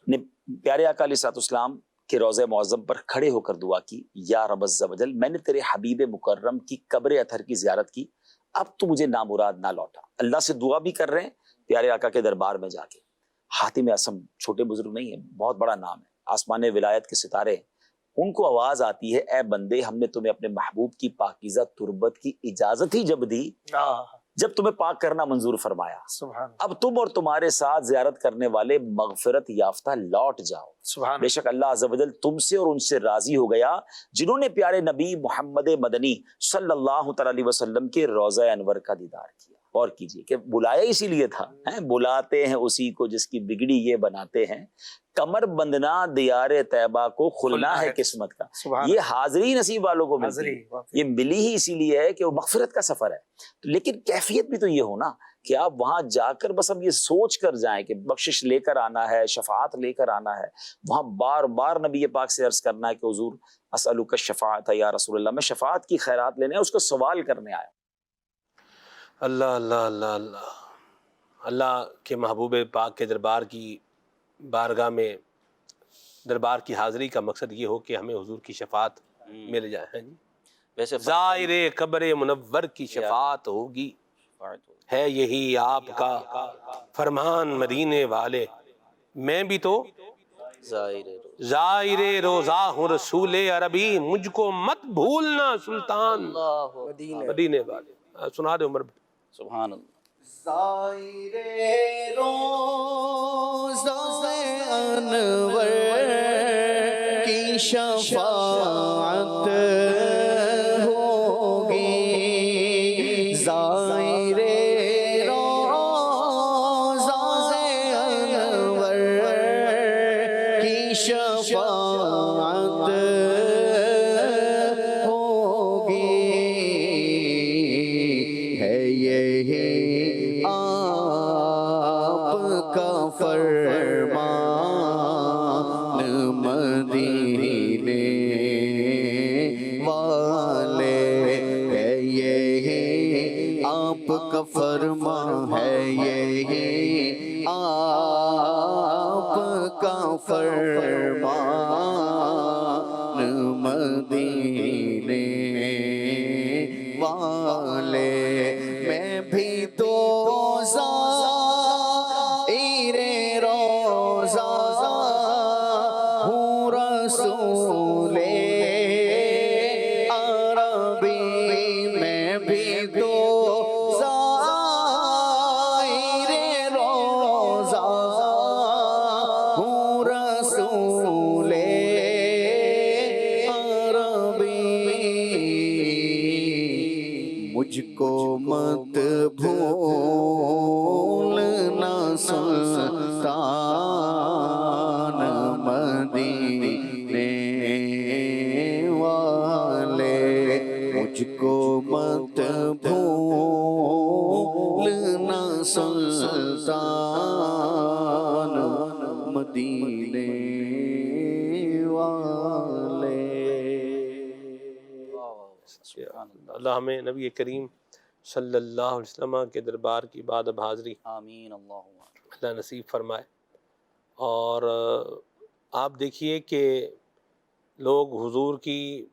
نے پیارے آقا علیہ السلام کہ روضہ معظم پر کھڑے ہو کر دعا کی، یا رب عز و جل میں نے تیرے حبیب مکرم کی قبر اطہر کی زیارت کی، اب تو مجھے نامراد نہ لوٹا۔ اللہ سے دعا بھی کر رہے ہیں پیارے آقا کے دربار میں جا کے۔ حاتم اصم چھوٹے بزرگ نہیں ہے، بہت بڑا نام ہے، آسمان ولایت کے ستارے ہیں۔ ان کو آواز آتی ہے، اے بندے ہم نے تمہیں اپنے محبوب کی پاکیزہ تربت کی اجازت ہی جب دی جب تمہیں پاک کرنا منظور فرمایا، اب تم اور تمہارے ساتھ زیارت کرنے والے مغفرت یافتہ لوٹ جاؤ۔ بے شک اللہ عز و جل تم سے اور ان سے راضی ہو گیا جنہوں نے پیارے نبی محمد مدنی صلی اللہ تعالی علیہ وسلم کے روضہ انور کا دیدار کیا۔ اور کیجئے کہ بلایا اسی لیے تھا، بلاتے ہیں اسی کو جس کی بگڑی یہ بناتے ہیں، کمر بندنا دیار طیبہ کو کھلنا ہے قسمت کا۔ یہ حاضری نصیب والوں کو ملتی ہے، یہ ملی ہی اسی لیے ہے کہ وہ مغفرت کا سفر ہے۔ لیکن کیفیت بھی تو یہ ہونا کہ آپ وہاں جا کر بس اب یہ سوچ کر جائیں کہ بخشش لے کر آنا ہے، شفاعت لے کر آنا ہے، وہاں بار بار نبی پاک سے عرض کرنا ہے کہ حضور اسألک الشفاعت یا رسول اللہ، میں شفاعت کی خیرات لینے اس کو سوال کرنے آیا۔ اللہ اللہ اللہ اللہ اللہ کے محبوب پاک کے دربار کی بارگاہ میں دربار کی حاضری کا مقصد یہ ہو کہ ہمیں حضور کی شفاعت مل جائے۔ ہیں جی، ویسے زائر قبر منور کی شفاعت ہوگی، ہے یہی آپ کا فرمان مدینے والے، میں بھی تو زائر روضہ ہوں رسول عربی، مجھ کو مت بھولنا سلطان مدینے والے۔ سنا دے عمر بھائی۔ سبحان اللہ۔ زائر روضہ انور کی شفاعت ہوگی، زائر روضہ انور کی شفاعت ہوگی، ہے یہی آپ کا فرمان مدینے والے، ہے یہی آپ کا فرمان، ہے یہی آپ کا فرمان مدینے والے، میں بھی تو زائر روضہ ہوں رسول عربی، میں بھی تو زائر روضہ ہوں رسول عربی، مجھ کو مت بھولنا سلطان مدینے والے، مجھ کو مت بھولنا سلطان مدینے والے۔ اللہ ہمیں نبی کریم صلی اللہ علیہ وسلم کے دربار کی بعد اب حاضری آمین اللہم اللہ نصیب فرمائے۔ اور آپ دیکھیے کہ لوگ حضور کی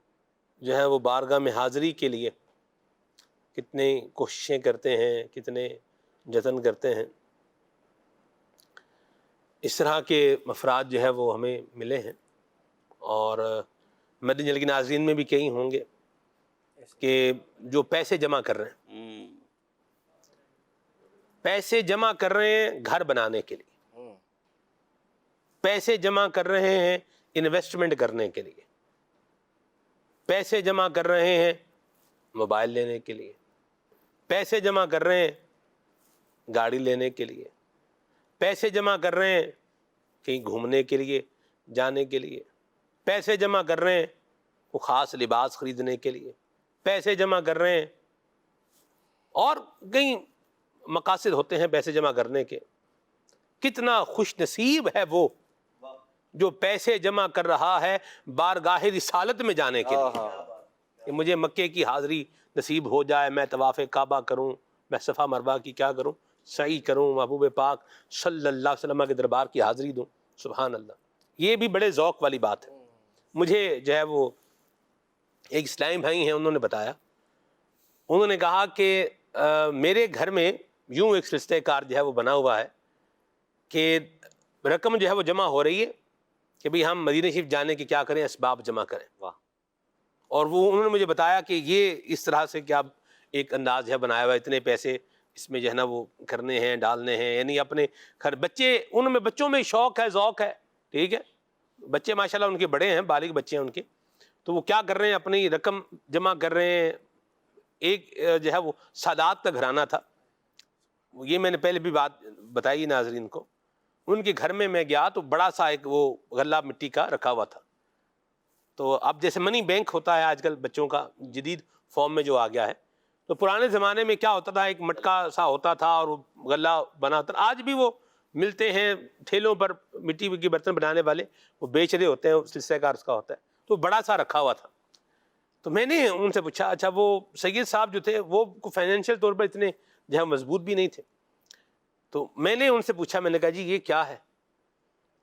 جو ہے وہ بارگاہ میں حاضری کے لیے کتنے کوششیں کرتے ہیں، کتنے جتن کرتے ہیں۔ اس طرح کے افراد جو ہے وہ ہمیں ملے ہیں، اور مدنی چینل کے ناظرین میں بھی کئی ہوں گے کہ جو پیسے جمع کر رہے ہیں، پیسے جمع کر رہے ہیں گھر بنانے کے لیے، پیسے جمع کر رہے ہیں انویسٹمنٹ کرنے کے لیے، پیسے جمع کر رہے ہیں موبائل لینے کے لیے، پیسے جمع کر رہے ہیں گاڑی لینے کے لیے، پیسے جمع کر رہے ہیں کہیں گھومنے کے لیے جانے کے لیے، پیسے جمع کر رہے ہیں وہ خاص لباس خریدنے کے لیے، پیسے جمع کر رہے ہیں، اور کئی مقاصد ہوتے ہیں پیسے جمع کرنے کے۔ کتنا خوش نصیب ہے وہ جو پیسے جمع کر رہا ہے بارگاہ رسالت میں جانے کے لیے، کہ مجھے مکے کی حاضری نصیب ہو جائے، میں طواف کعبہ کروں، میں صفا مروہ کی کیا کروں، سعی کروں، محبوب پاک صلی اللہ علیہ وسلم کے دربار کی حاضری دوں۔ سبحان اللہ، یہ بھی بڑے ذوق والی بات ہے۔ مجھے جو ہے وہ ایک اسلامی بھائی ہیں، انہوں نے بتایا، انہوں نے کہا کہ میرے گھر میں یوں ایک سلسلہ کار جو ہے وہ بنا ہوا ہے کہ رقم جو ہے وہ جمع ہو رہی ہے کہ بھئی ہم مدینہ شریف جانے کے کیا کریں، اسباب جمع کریں. اور وہ انہوں نے مجھے بتایا کہ یہ اس طرح سے کیا ایک انداز ہے بنایا ہوا ہے، اتنے پیسے اس میں جو ہے نا وہ کرنے ہیں، ڈالنے ہیں، یعنی اپنے گھر بچے، ان میں بچوں میں شوق ہے، ذوق ہے، ٹھیک ہے، بچے ماشاءاللہ ان کے بڑے ہیں، بالغ بچے ہیں ان کے، تو وہ کیا کر رہے ہیں، اپنی رقم جمع کر رہے ہیں. ایک جو ہے وہ سادات کا گھرانہ تھا، یہ میں نے پہلے بھی بات بتائی ناظرین کو. ان کے گھر میں گیا تو بڑا سا ایک وہ غلہ مٹی کا رکھا ہوا تھا. تو اب جیسے منی بینک ہوتا ہے آج کل بچوں کا جدید فارم میں جو آ گیا ہے، تو پرانے زمانے میں کیا ہوتا تھا، ایک مٹکا سا ہوتا تھا اور وہ غلہ بنا ہوتا تھا. آج بھی وہ ملتے ہیں ٹھیلوں پر، مٹی کے برتن بنانے والے وہ بیچ رہے ہوتے ہیں، سلسلہ کار اس کا ہوتا ہے. تو بڑا سا رکھا ہوا تھا. تو میں نے ان سے پوچھا، اچھا وہ سید صاحب جو تھے وہ فائنینشیل طور پر اتنے جو ہے مضبوط بھی نہیں تھے. تو میں نے ان سے پوچھا، میں نے کہا جی یہ کیا ہے؟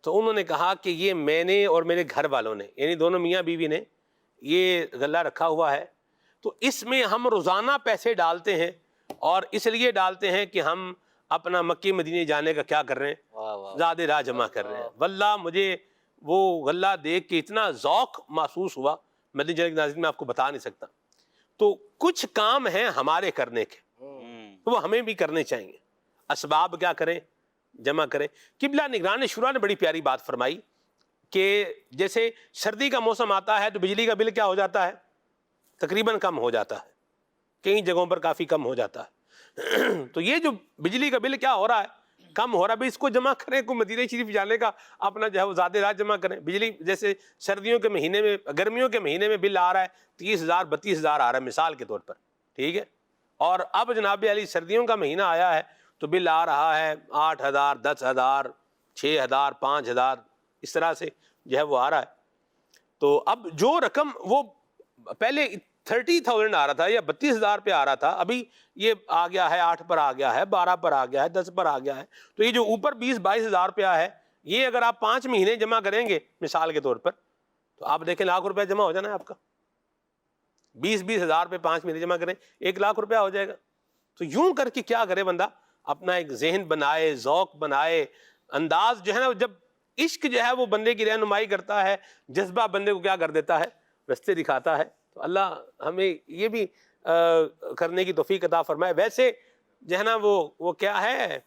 تو انہوں نے کہا کہ یہ میں نے اور میرے گھر والوں نے، یعنی دونوں میاں بیوی نے یہ غلہ رکھا ہوا ہے. تو اس میں ہم روزانہ پیسے ڈالتے ہیں، اور اس لیے ڈالتے ہیں کہ ہم اپنا مکے مدینے جانے کا کیا کر رہے ہیں، زاد راہ جمع کر رہے ہیں. واللہ مجھے وہ غلہ دیکھ کے اتنا ذوق محسوس ہوا، مدنی چینل کے ناظرین میں آپ کو بتا نہیں سکتا. تو کچھ کام ہیں ہمارے کرنے کے، تو وہ ہمیں بھی کرنے چاہیے. اسباب کیا کریں، جمع کریں. قبلہ نگران شورا نے بڑی پیاری بات فرمائی کہ جیسے سردی کا موسم آتا ہے تو بجلی کا بل کیا ہو جاتا ہے، تقریباً کم ہو جاتا ہے، کئی جگہوں پر کافی کم ہو جاتا ہے. تو یہ جو بجلی کا بل کیا ہو رہا ہے، کم ہو رہا ہے، بھی اس کو جمع کریں، کو مدینہ شریف جانے کا اپنا جو ہے وہ زاد راہ جمع کریں. بجلی جیسے سردیوں کے مہینے میں، گرمیوں کے مہینے میں بل آ رہا ہے 30,000 32,000 آ رہا ہے مثال کے طور پر، ٹھیک ہے، اور اب جناب علی سردیوں کا مہینہ آیا ہے تو بل آ رہا ہے 8,000 10,000 6,000 5,000 اس طرح سے جو ہے وہ آ رہا ہے. تو اب جو رقم وہ پہلے 30,000 آ رہا تھا یا 32,000 پہ آ رہا تھا، ابھی یہ آ گیا ہے 8 پر آ گیا ہے، 12 پر آ گیا ہے، 10 پر آ گیا ہے. تو یہ جو اوپر 20-22,000 روپیہ ہے، یہ اگر آپ 5 مہینے جمع کریں گے مثال کے طور پر، تو آپ دیکھیں لاکھ روپیہ جمع ہو جانا ہے آپ کا. 20,000 پہ 5 مہینے جمع کریں، 1 لاکھ روپیہ ہو جائے گا. تو یوں کر کے کیا کرے بندہ، اپنا ایک ذہن بنائے، ذوق بنائے، انداز جو ہے نا، جب عشق جو ہے وہ بندے کی رہنمائی کرتا ہے، جذبہ بندے کو کیا کر دیتا ہے، رستے دکھاتا ہے. تو اللہ ہمیں یہ بھی کرنے کی توفیق عطا فرمائے. ویسے جو ہے نا وہ کیا ہے،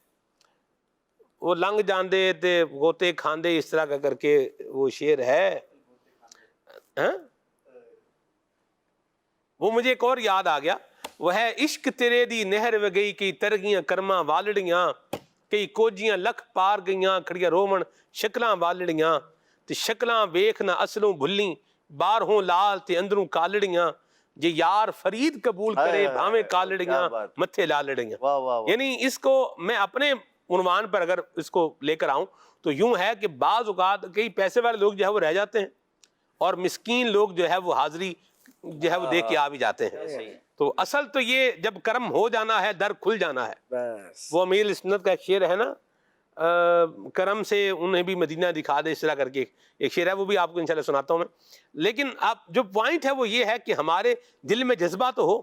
وہ لنگ جاندے تے گوتے کھاندے، اس طرح کا کر کے وہ شعر ہے، وہ مجھے ایک اور یاد آ گیا، وہ ہے عشق تیرے دی نہر و گئی کئی ترگیاں کرماں والڑیاں، کئی کوجیاں لکھ پار گئیاں کھڑیاں رومن شکلاں والڑیاں، تے شکلاں ویکھ نہ اصلوں بھلیں باہروں لال تے اندروں کالڑیاں، جے یار فرید قبول کرے بھاویں کالڑیاں متھے لالڑیاں. یعنی اس کو میں اپنے عنوان پر اگر اس کو لے کر آؤں تو یوں ہے کہ بعض اوقات کئی پیسے والے لوگ جو ہے وہ رہ جاتے ہیں، اور مسکین لوگ جو ہے وہ حاضری جو ہے وہ دے کے آ بھی جاتے ہیں. تو اصل تو یہ جب کرم ہو جانا ہے، در کھل جانا ہے. وہ امیر سنت کا ایک شعر ہے نا، کرم سے انہیں بھی مدینہ دکھا دے، اس طرح کر کے ایک شعر ہے، وہ بھی آپ کو انشاءاللہ سناتا ہوں میں. لیکن آپ جو پوائنٹ ہے وہ یہ ہے کہ ہمارے دل میں جذبہ تو ہو،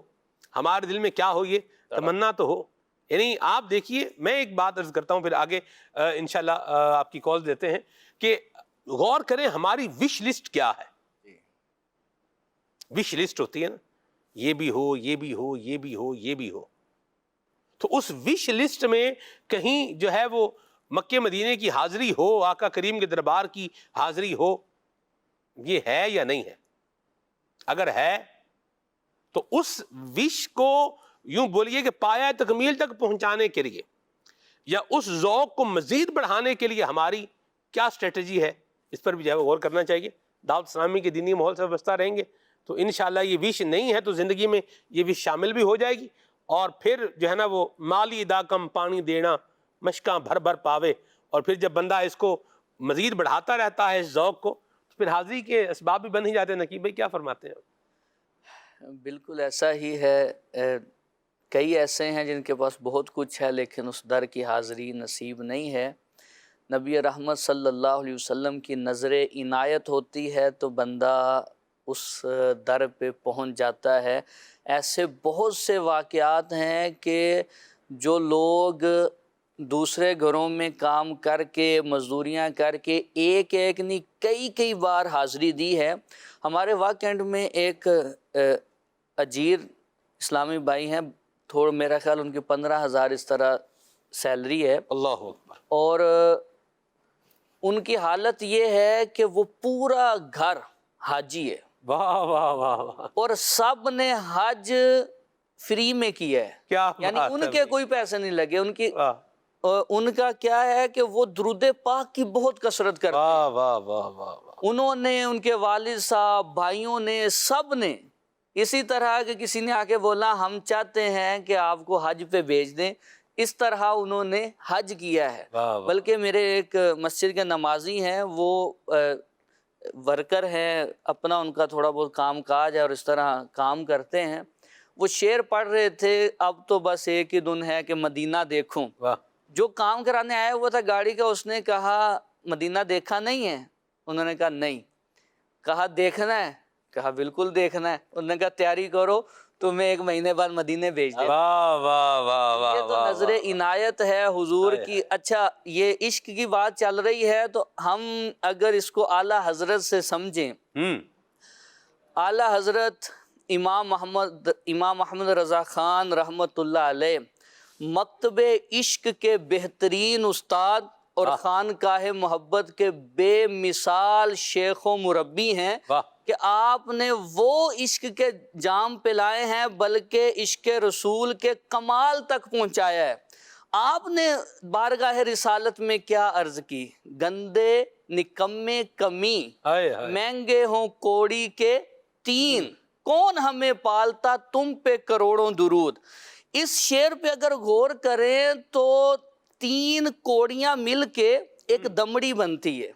ہمارے دل میں کیا ہو، یہ تمنا تو ہو. یعنی آپ دیکھیے، میں ایک بات عرض کرتا ہوں، پھر آگے انشاءاللہ آپ کی کال دیتے ہیں، کہ غور کریں ہماری وش لسٹ کیا ہے. وش لسٹ ہوتی ہے نا، یہ بھی ہو، یہ بھی ہو، یہ بھی ہو، یہ بھی ہو. تو اس وش لسٹ میں کہیں جو ہے وہ مکے مدینے کی حاضری ہو، آقا کریم کے دربار کی حاضری ہو، یہ ہے یا نہیں ہے؟ اگر ہے تو اس وش کو یوں بولیے کہ پایا تکمیل تک پہنچانے کے لیے، یا اس ذوق کو مزید بڑھانے کے لیے ہماری کیا اسٹریٹجی ہے، اس پر بھی جو ہے غور کرنا چاہیے. دعوت اسلامی کے دینی ماحول سے وابستہ رہیں گے تو انشاءاللہ یہ وش نہیں ہے تو زندگی میں یہ وش شامل بھی ہو جائے گی. اور پھر جو ہے نا وہ مالی ادا کم پانی دینا مشکاں بھر بھر پاوے، اور پھر جب بندہ اس کو مزید بڑھاتا رہتا ہے اس ذوق کو، تو پھر حاضری کے اسباب بھی بن ہی جاتے ہیں. نقیب بھائی کیا فرماتے ہیں؟ بالکل ایسا ہی ہے. کئی ایسے ہیں جن کے پاس بہت کچھ ہے لیکن اس در کی حاضری نصیب نہیں ہے. نبی رحمت صلی اللہ علیہ وسلم کی نظر عنایت ہوتی ہے تو بندہ اس در پہ پہنچ جاتا ہے۔ ایسے بہت سے واقعات ہیں کہ جو لوگ دوسرے گھروں میں کام کر کے مزدوریاں کر کے ایک نہیں کئی بار حاضری دی ہے۔ ہمارے واقعہ میں ایک اجیر اسلامی بھائی ہیں، تھوڑا میرا خیال ان کی 15,000 اس طرح سیلری ہے، اللہ اکبر، اور ان کی حالت یہ ہے کہ وہ پورا گھر حاجی ہے، واہ واہ واہ واہ، اور سب نے حج فری میں کیا ہے، کیا یعنی بات ان ہے کے کوئی پیسے نہیں لگے، واہ ان کا کیا ہے کہ وہ درود پاک کی بہت کثرت کرتے ہیں۔ واہ واہ واہ واہ واہ، انہوں نے، ان کے والد صاحب، بھائیوں نے، سب نے اسی طرح کہ کسی نے آ کے بولا ہم چاہتے ہیں کہ آپ کو حج پہ بھیج دیں، اس طرح انہوں نے حج کیا ہے۔ واہ واہ، بلکہ میرے ایک مسجد کے نمازی ہیں، وہ ورکر ہیں، اپنا ان کا تھوڑا بہت کام کاج ہے اور اس طرح کام کرتے ہیں، وہ شعر پڑھ رہے تھے، اب تو بس ایک ہی دن ہے کہ مدینہ دیکھوں۔ واہ، جو کام کرانے آیا ہوا تھا گاڑی کا، اس نے کہا مدینہ دیکھا نہیں ہے؟ انہوں نے کہا نہیں۔ کہا دیکھنا ہے؟ کہا بالکل دیکھنا ہے۔ انہوں نے کہا تیاری کرو، تمہیں 1 مہینے بعد مدینے بھیج دیں۔ واہ واہ واہ واہ، یہ تو نظر عنایت ہے حضور کی۔ اچھا، یہ عشق کی بات چل رہی ہے تو ہم اگر اس کو اعلیٰ حضرت سے سمجھیں، اعلیٰ حضرت امام محمد رضا خان رحمۃ اللہ علیہ مکتب عشق کے بہترین استاد اور خانقاہ محبت کے بے مثال شیخ و مربی ہیں کہ آپ نے وہ عشق کے جام پلائے ہیں، بلکہ عشق رسول کے کمال تک پہنچایا ہے۔ آپ نے بارگاہ رسالت میں کیا عرض کی؟ گندے نکمے کمی، مہنگے ہوں کوڑی کے 3، کون ہمیں پالتا تم پہ کروڑوں درود۔ اس شعر پہ اگر غور کریں تو 3 کوڑیاں مل کے ایک دمڑی بنتی ہے،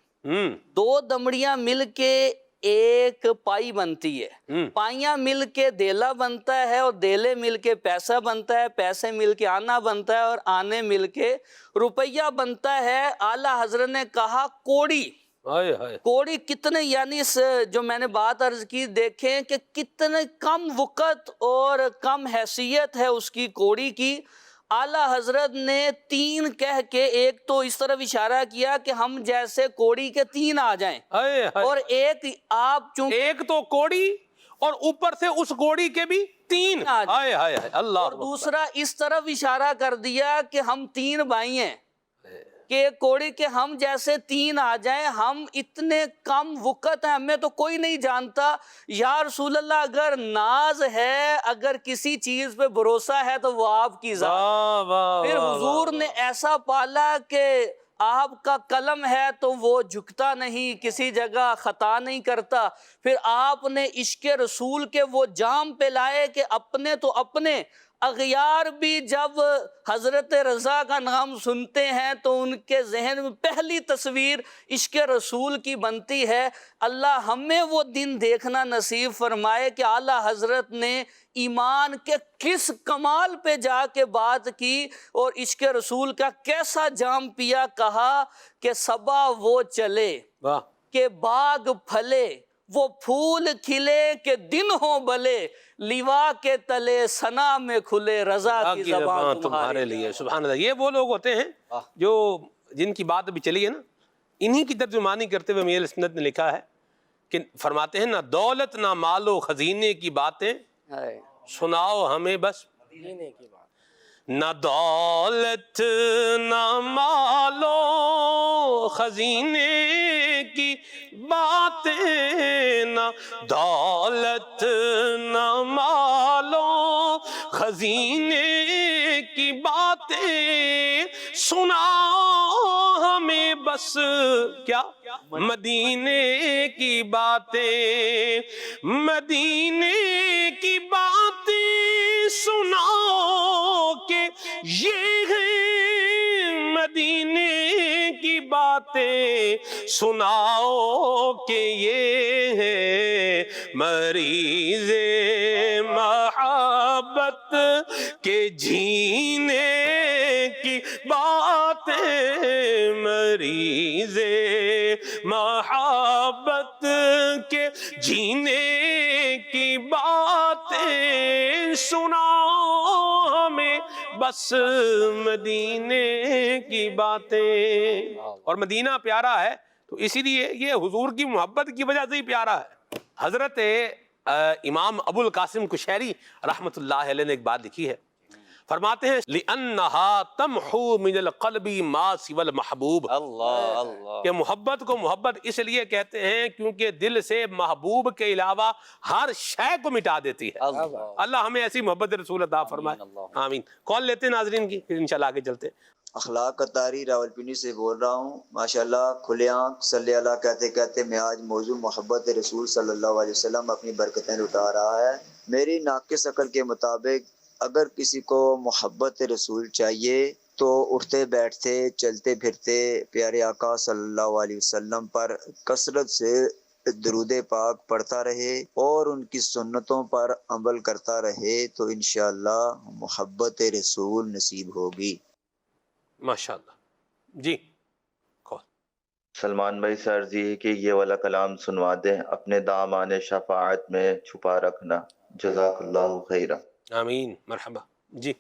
2 دمڑیاں مل کے ایک پائی بنتی ہے، پائیاں مل کے دیلا بنتا ہے، اور دیلے مل کے پیسہ بنتا ہے، پیسے مل کے آنا بنتا ہے، اور آنے مل کے روپیہ بنتا ہے۔ اعلیٰ حضرت نے کہا کوڑی، کوڑی کتنے، یعنی جو میں نے بات عرض کی، دیکھیں کہ کتنے کم وقت اور کم حیثیت ہے اس کی کوڑی کی۔ اعلیٰ حضرت نے 3 کہہ کے ایک تو اس طرف اشارہ کیا کہ ہم جیسے کوڑی کے 3 آ جائیں، اور ایک آپ چونکہ ایک تو کوڑی اور اوپر سے اس کوڑی کے بھی 3، اللہ، اور دوسرا اس طرف اشارہ کر دیا کہ ہم 3 بھائی ہیں، کہ کوڑی کے ہم جیسے 3 آ جائیں، ہم اتنے کم وقت ہیں، ہمیں تو کوئی نہیں جانتا۔ یا رسول اللہ، اگر ناز ہے، اگر کسی چیز پہ بھروسہ ہے تو وہ آپ کی ذات۔ پھر حضور نے ایسا پالا کہ آپ کا قلم ہے تو وہ جھکتا نہیں، کسی جگہ خطا نہیں کرتا۔ پھر آپ نے عشق رسول کے وہ جام پہ لائے کہ اپنے تو اپنے اغیار بھی جب حضرت رضا کا نام سنتے ہیں تو ان کے ذہن میں پہلی تصویر عشق رسول کی بنتی ہے۔ اللہ ہمیں وہ دن دیکھنا نصیب فرمائے کہ اعلیٰ حضرت نے ایمان کے کس کمال پہ جا کے بات کی اور عشق رسول کا کیسا جام پیا۔ کہا کہ صبا وہ چلے کہ باغ پھلے، وہ پھول کھلے کہ دن ہوں بھلے، لیوا کے تلے ثنا میں کھلے، رضا کی زبان تمہارے لیے۔ سبحان اللہ، یہ وہ لوگ ہوتے ہیں جو جن کی بات ابھی چلی ہے نا، انہی کی ترجمانی کرتے ہوئے میل سنت نے لکھا ہے کہ فرماتے ہیں نہ دولت نہ مال و خزینے کی باتیں سناؤ ہمیں بس، نہ دولت نہ مال و خزینے کی باتیں، نہ دولت نہ مال و خزینے کی باتیں سناؤ ہمیں بس، کیا مدینے کی باتیں، مدینے کی باتیں سناؤ کہ یہ ہے مدینے کی باتیں سناؤ کہ یہ ہے مریض محبت کے جینے کی باتیں ہیں مریض محبت کے جینے کی باتیں سنا ہمیں بس مدینے کی باتیں. اور مدینہ پیارا ہے تو اسی لیے یہ حضور کی محبت کی وجہ سے ہی پیارا ہے. حضرت امام ابو القاسم کشیری رحمۃ اللہ علیہ نے ایک بات لکھی ہے، فرماتے ہیں لِأَنَّهَا تَمْحُو مِنَ الْقَلْبِ مَا سِوَى الْمَحْبُوبِ. اللہ کہ محبت کو محبت اس لیے کہتے ہیں کیونکہ دل سے محبوب کے علاوہ ہر شے کو مٹا دیتی ہے. اللہ ہمیں ایسی محبت رسول عطا فرمائے، آمین. کال لیتے ہیں ناظرین کی، پھر انشاءاللہ آگے چلتے ہیں. اخلاق قطاری راولپنڈی سے بول رہا ہوں. ماشاءاللہ کھلے آنکھ صلی اللہ کہتے کہتے میں آج موضوع محبت رسول صلی اللہ علیہ وسلم اپنی برکتیں لٹا رہا ہے. میری ناقص عقل کے مطابق اگر کسی کو محبت رسول چاہیے تو اٹھتے بیٹھتے چلتے پھرتے پیارے آقا صلی اللہ علیہ وسلم پر کثرت سے درود پاک پڑھتا رہے اور ان کی سنتوں پر عمل کرتا رہے تو انشاءاللہ محبت رسول نصیب ہوگی. ماشاءاللہ. جی سلمان بھائی سے عرض یہ ہے کہ یہ والا کلام سنوا دیں، اپنے دامان شفاعت میں چھپا رکھنا. جزاک اللہ خیرہ. آمین. مرحبا. جی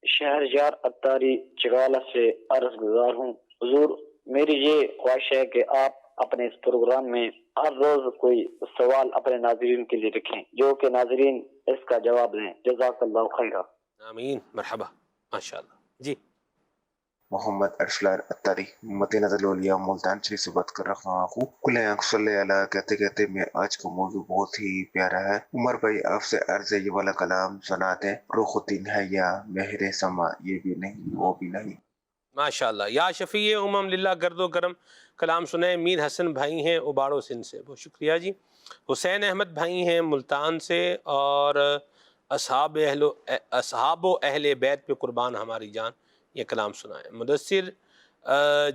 شہرزار عطاری چگالہ سے عرض گزار ہوں. حضور میری یہ خواہش ہے کہ آپ اپنے اس پروگرام میں ہر روز کوئی سوال اپنے ناظرین کے لیے رکھیں جو کہ ناظرین اس کا جواب دیں. جزاک اللہ خیرہ. آمین. مرحبا. ماشاءاللہ. جی محمد ارسلان عطاری مدینہ الاولیاء ملتان شریف سے بات کر رہا ہوں. کھلے آنکھ صلی اللہ کہتے کہتے میں آج کا موضوع بہت ہی پیارا ہے. عمر بھائی آپ سے عرض ہے یہ والا کلام سنا دیں. رخ الدین ہے یا مہر سما، یہ بھی نہیں وہ بھی نہیں. ماشاءاللہ. یا شفیع امم للہ گرد و کرم کلام سنیں. میر حسن بھائی ہیں اباڑو سندھ سے، بہت شکریہ جی. حسین احمد بھائی ہیں ملتان سے، اور اصحاب و اہل بیت پہ قربان ہماری جان، یہ کلام سنائیں. مدثر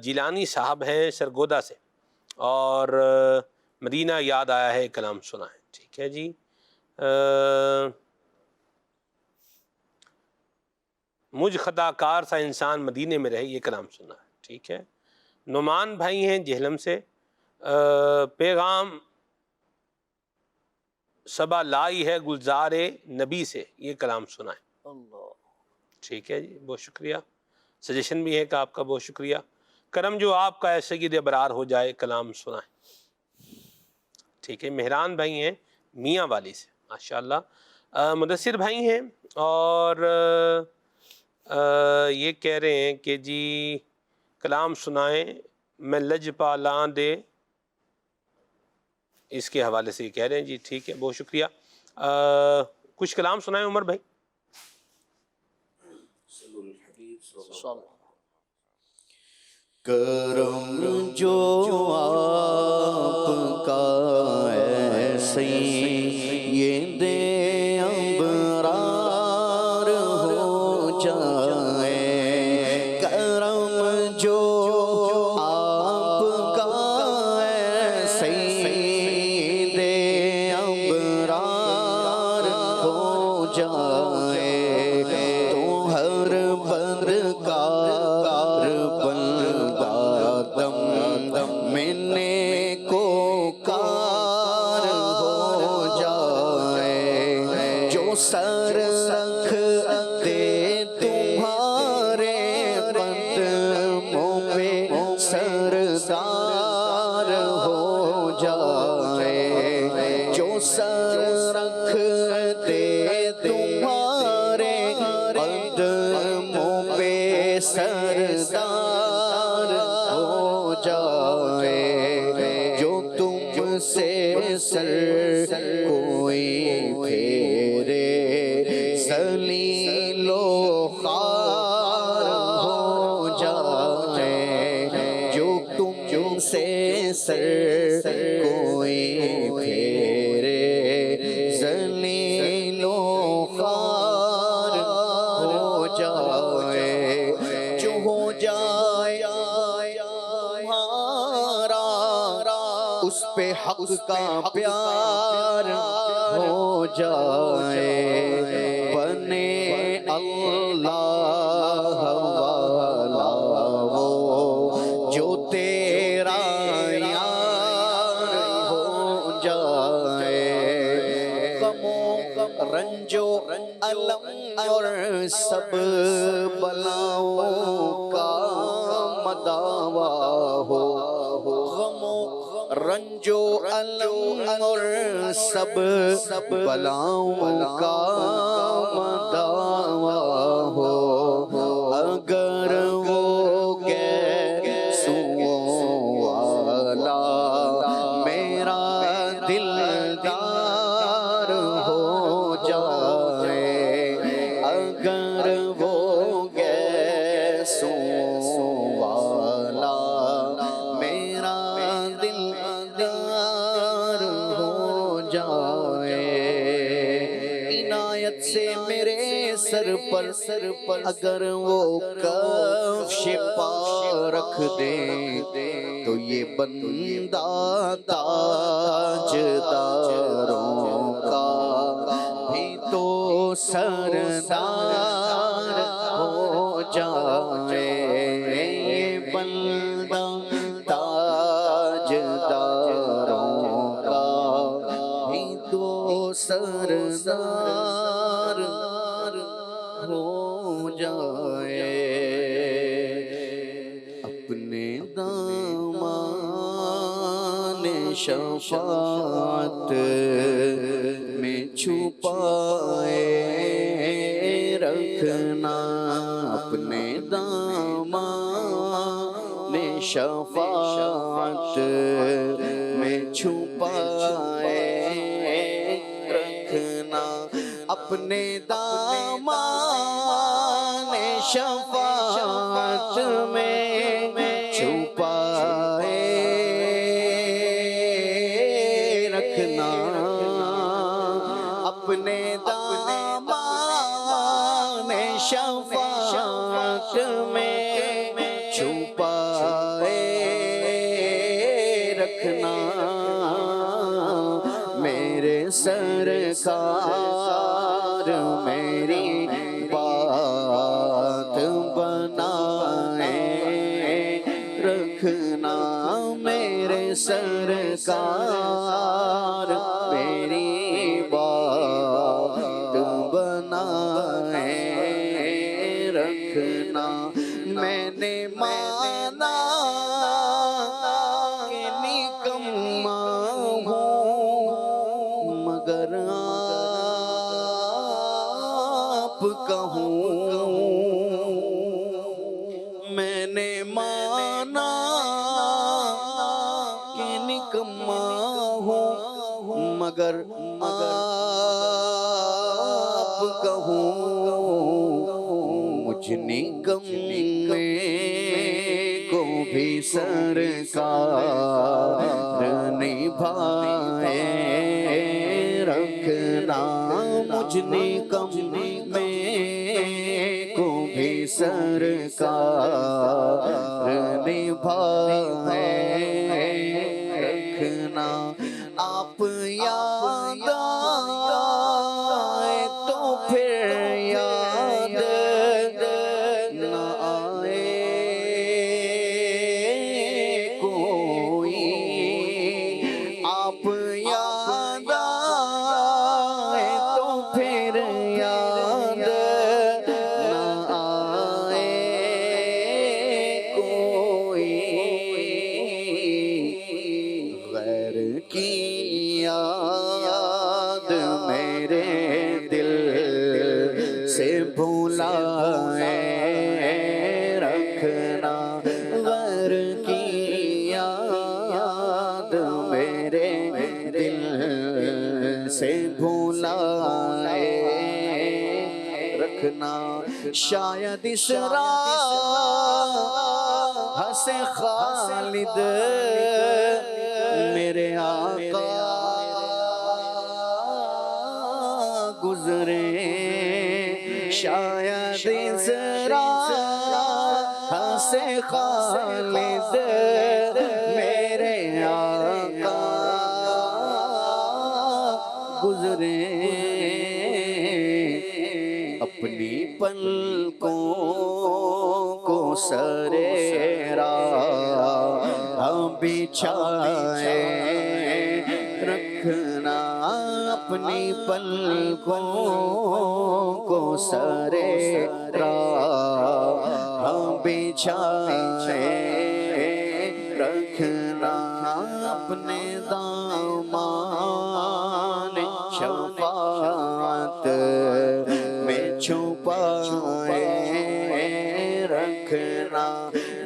جیلانی صاحب ہیں سرگودا سے، اور مدینہ یاد آیا ہے کلام سنائیں. ٹھیک ہے جی. مجھ خطا کار سا انسان مدینے میں رہے، یہ کلام سنا ہے. ٹھیک ہے. نعمان بھائی ہیں جہلم سے، پیغام صبا لائی ہے گلزار نبی سے، یہ کلام سنائیں. ٹھیک ہے جی. بہت شکریہ. سجیشن بھی ہے کہ آپ کا بہت شکریہ. کرم جو آپ کا ایسے سید ابرار ہو جائے، کلام سنائیں. ٹھیک ہے. مہران بھائی ہیں میاں والی سے، ماشاءاللہ. مدثر بھائی ہیں، اور یہ کہہ رہے ہیں کہ جی کلام سنائیں میں لج پالاں دے، اس کے حوالے سے یہ کہہ رہے ہیں جی. ٹھیک ہے. بہت شکریہ. کچھ کلام سنائیں عمر بھائی. کرم جو آپ کا ایسے یہ دے ابرار ہو جائے. کرم جو آپ کا ایسے دے ابرار ہو جائے تو ہر بدکار بندہ دم میں کو کار ہو جائے. جو سر رکھ دے تمہارے قدموں پہ سردار ہو جائے. جو سر رکھ دے تمہارے قدموں پہ سردار ہو جائے. جو تم سے سر کوئی پھیرے ذلیل و خوار ہو جائے. جو تم سے سر کوئی پھیرے ذلیل و خوار ہو جائے. جو ہو جائے ہمارا اس پہ حق کا پیار ہو جائے. بنے اللہ والا رنجو علم اور سب بلاؤں کا مداوا ہو، غمو رنجو علم اور سب بلاؤں کا مداوا ہو، اگر وہ گیسوں والا میرا دلدار ہو جائے، اگر وہ گیسوں والا میرا دلدار ہو جائے، عنایت سے میرے سر پر اگر وہ کفش پا رکھ دے تو یہ بندہ تاج داروں کا بھی تو سردار ہو جائے، یہ بندہ تاج داروں کا بھی تو سردار ہو جائے، اپنے دامان شفاعت میں چھپائے رکھنا، اپنے دامان شفاعت میں چھپائے رکھنا، اپنے دامان شفاعت میں چھپائے رکھنا، اپنے دامان شفاعت میں چھپائے رکھنا، میرے سرکار میری بات بنائے رکھنا، میرے سرکار میری بات بنائے رکھنا، میں نے مانا کہ نکما ہوں مگر آپ کا ہوں، میں نے مانا کہ نکما ہوں مگر آپ کا ہوں، مجھ نکم کو بھی سرکار نبھائے رکھنا، مجھ نکم کو بھی سرکار نبھائے رکھنا، آپ یاد آئے تو پھر یاد نہ آئے کوئی، آپ یاد آئے تو پھر یاد نہ آئے کوئی، غیر کی یاد میرے دل سے بھولائے رکھنا، غیر کی یاد میرے دل سے بھولائے رکھنا، شاید اس راہ سے خالد میرے آقا گزرے، شاید اس راہ سے خالد میرے آقا گزرے، اپنی پلکوں کو سرے راہ بچھائے رکھنا، اپنی پلکوں کو سرے راہ بچھائے رکھنا، اپنے دامان شفاعت میں چھپائے رکھنا،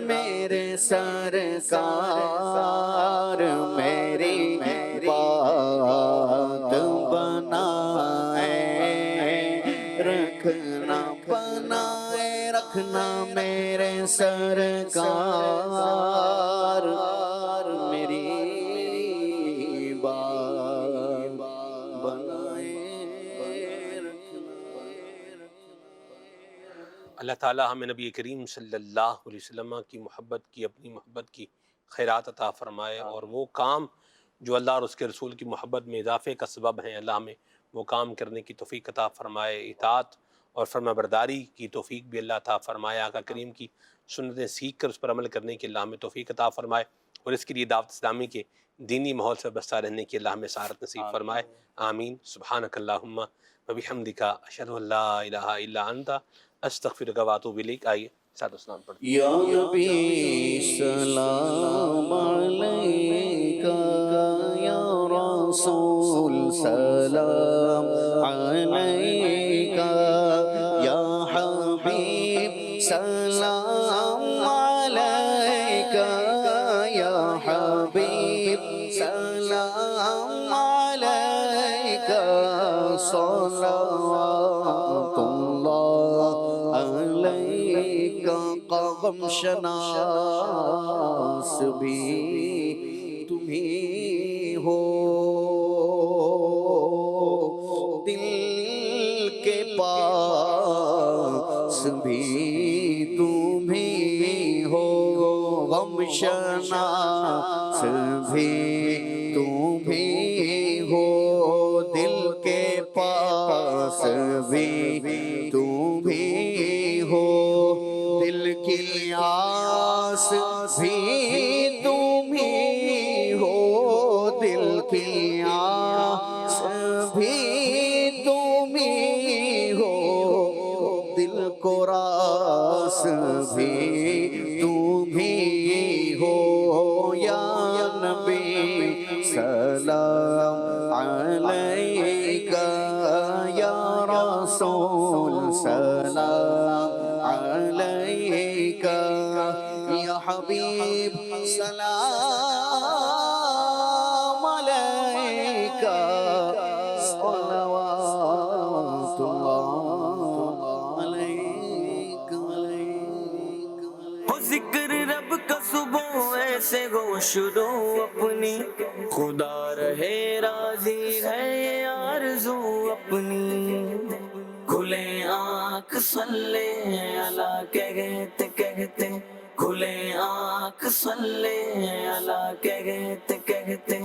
میرے سرکار میری بات بنائے رکھنا، بنائے رکھنا میرے سرکار میری بات بنائے رکھنا۔ اللہ تعالی ہمیں نبی کریم صلی اللہ علیہ وسلم کی محبت کی، اپنی محبت کی خیرات عطا فرمائے، اور وہ کام جو اللہ اور اس کے رسول کی محبت میں اضافے کا سبب ہیں، اللہ ہمیں وہ کام کرنے کی توفیق عطا فرمائے، اطاعت اور فرما برداری کی توفیق بھی اللہ عطا فرمائے، آقا کریم کی سنتیں سیکھ کر اس پر عمل کرنے کی اللہ ہمیں توفیق عطا فرمائے، اور اس کے لیے دعوت اسلامی کے دینی ماحول سے بستہ رہنے کی اللہ ہمیں سعادت نصیب فرمائے، آمین۔ سبحانک اللہم وبحمدک، اشہد ان لا الہ الا انت، استغفرک واتوب الیک۔ آئیے ساتھ اسلام پڑھتے ہیں۔ یا نبی سلام علیکہ، یا رسول سلام علیکہ، یا حبیب سلام علیکہ، یا حبیب سلام علیکہ، صلوات اللہ علیکہ۔ غم شناس بھی تمہیں ہو، دل کے پاس بھی تمہیں ہو، غم شناس بھی تمہیں ہو، دل کے پاس بھی تمہیں ہو، دل کی آس بھی تمہیں ہو، دل کی آس بھی تمہیں ہو، دل کو راس بھی تمہیں ہو، یا نبی سلام علیکہ، یا رسول سلام علیکہ، یا حبیب سلام علیکہ، صلوات اللہ علیکہ۔ ہو ذکر رب کا صبح ایسے ہو شروع اپنی، خدا رہے راضی ہے یہ آرزو اپنی، کھلے آنکھ صلی اللہ کہتے کہتے، کھلے آنکھ صلی اللہ کہتے کہتے،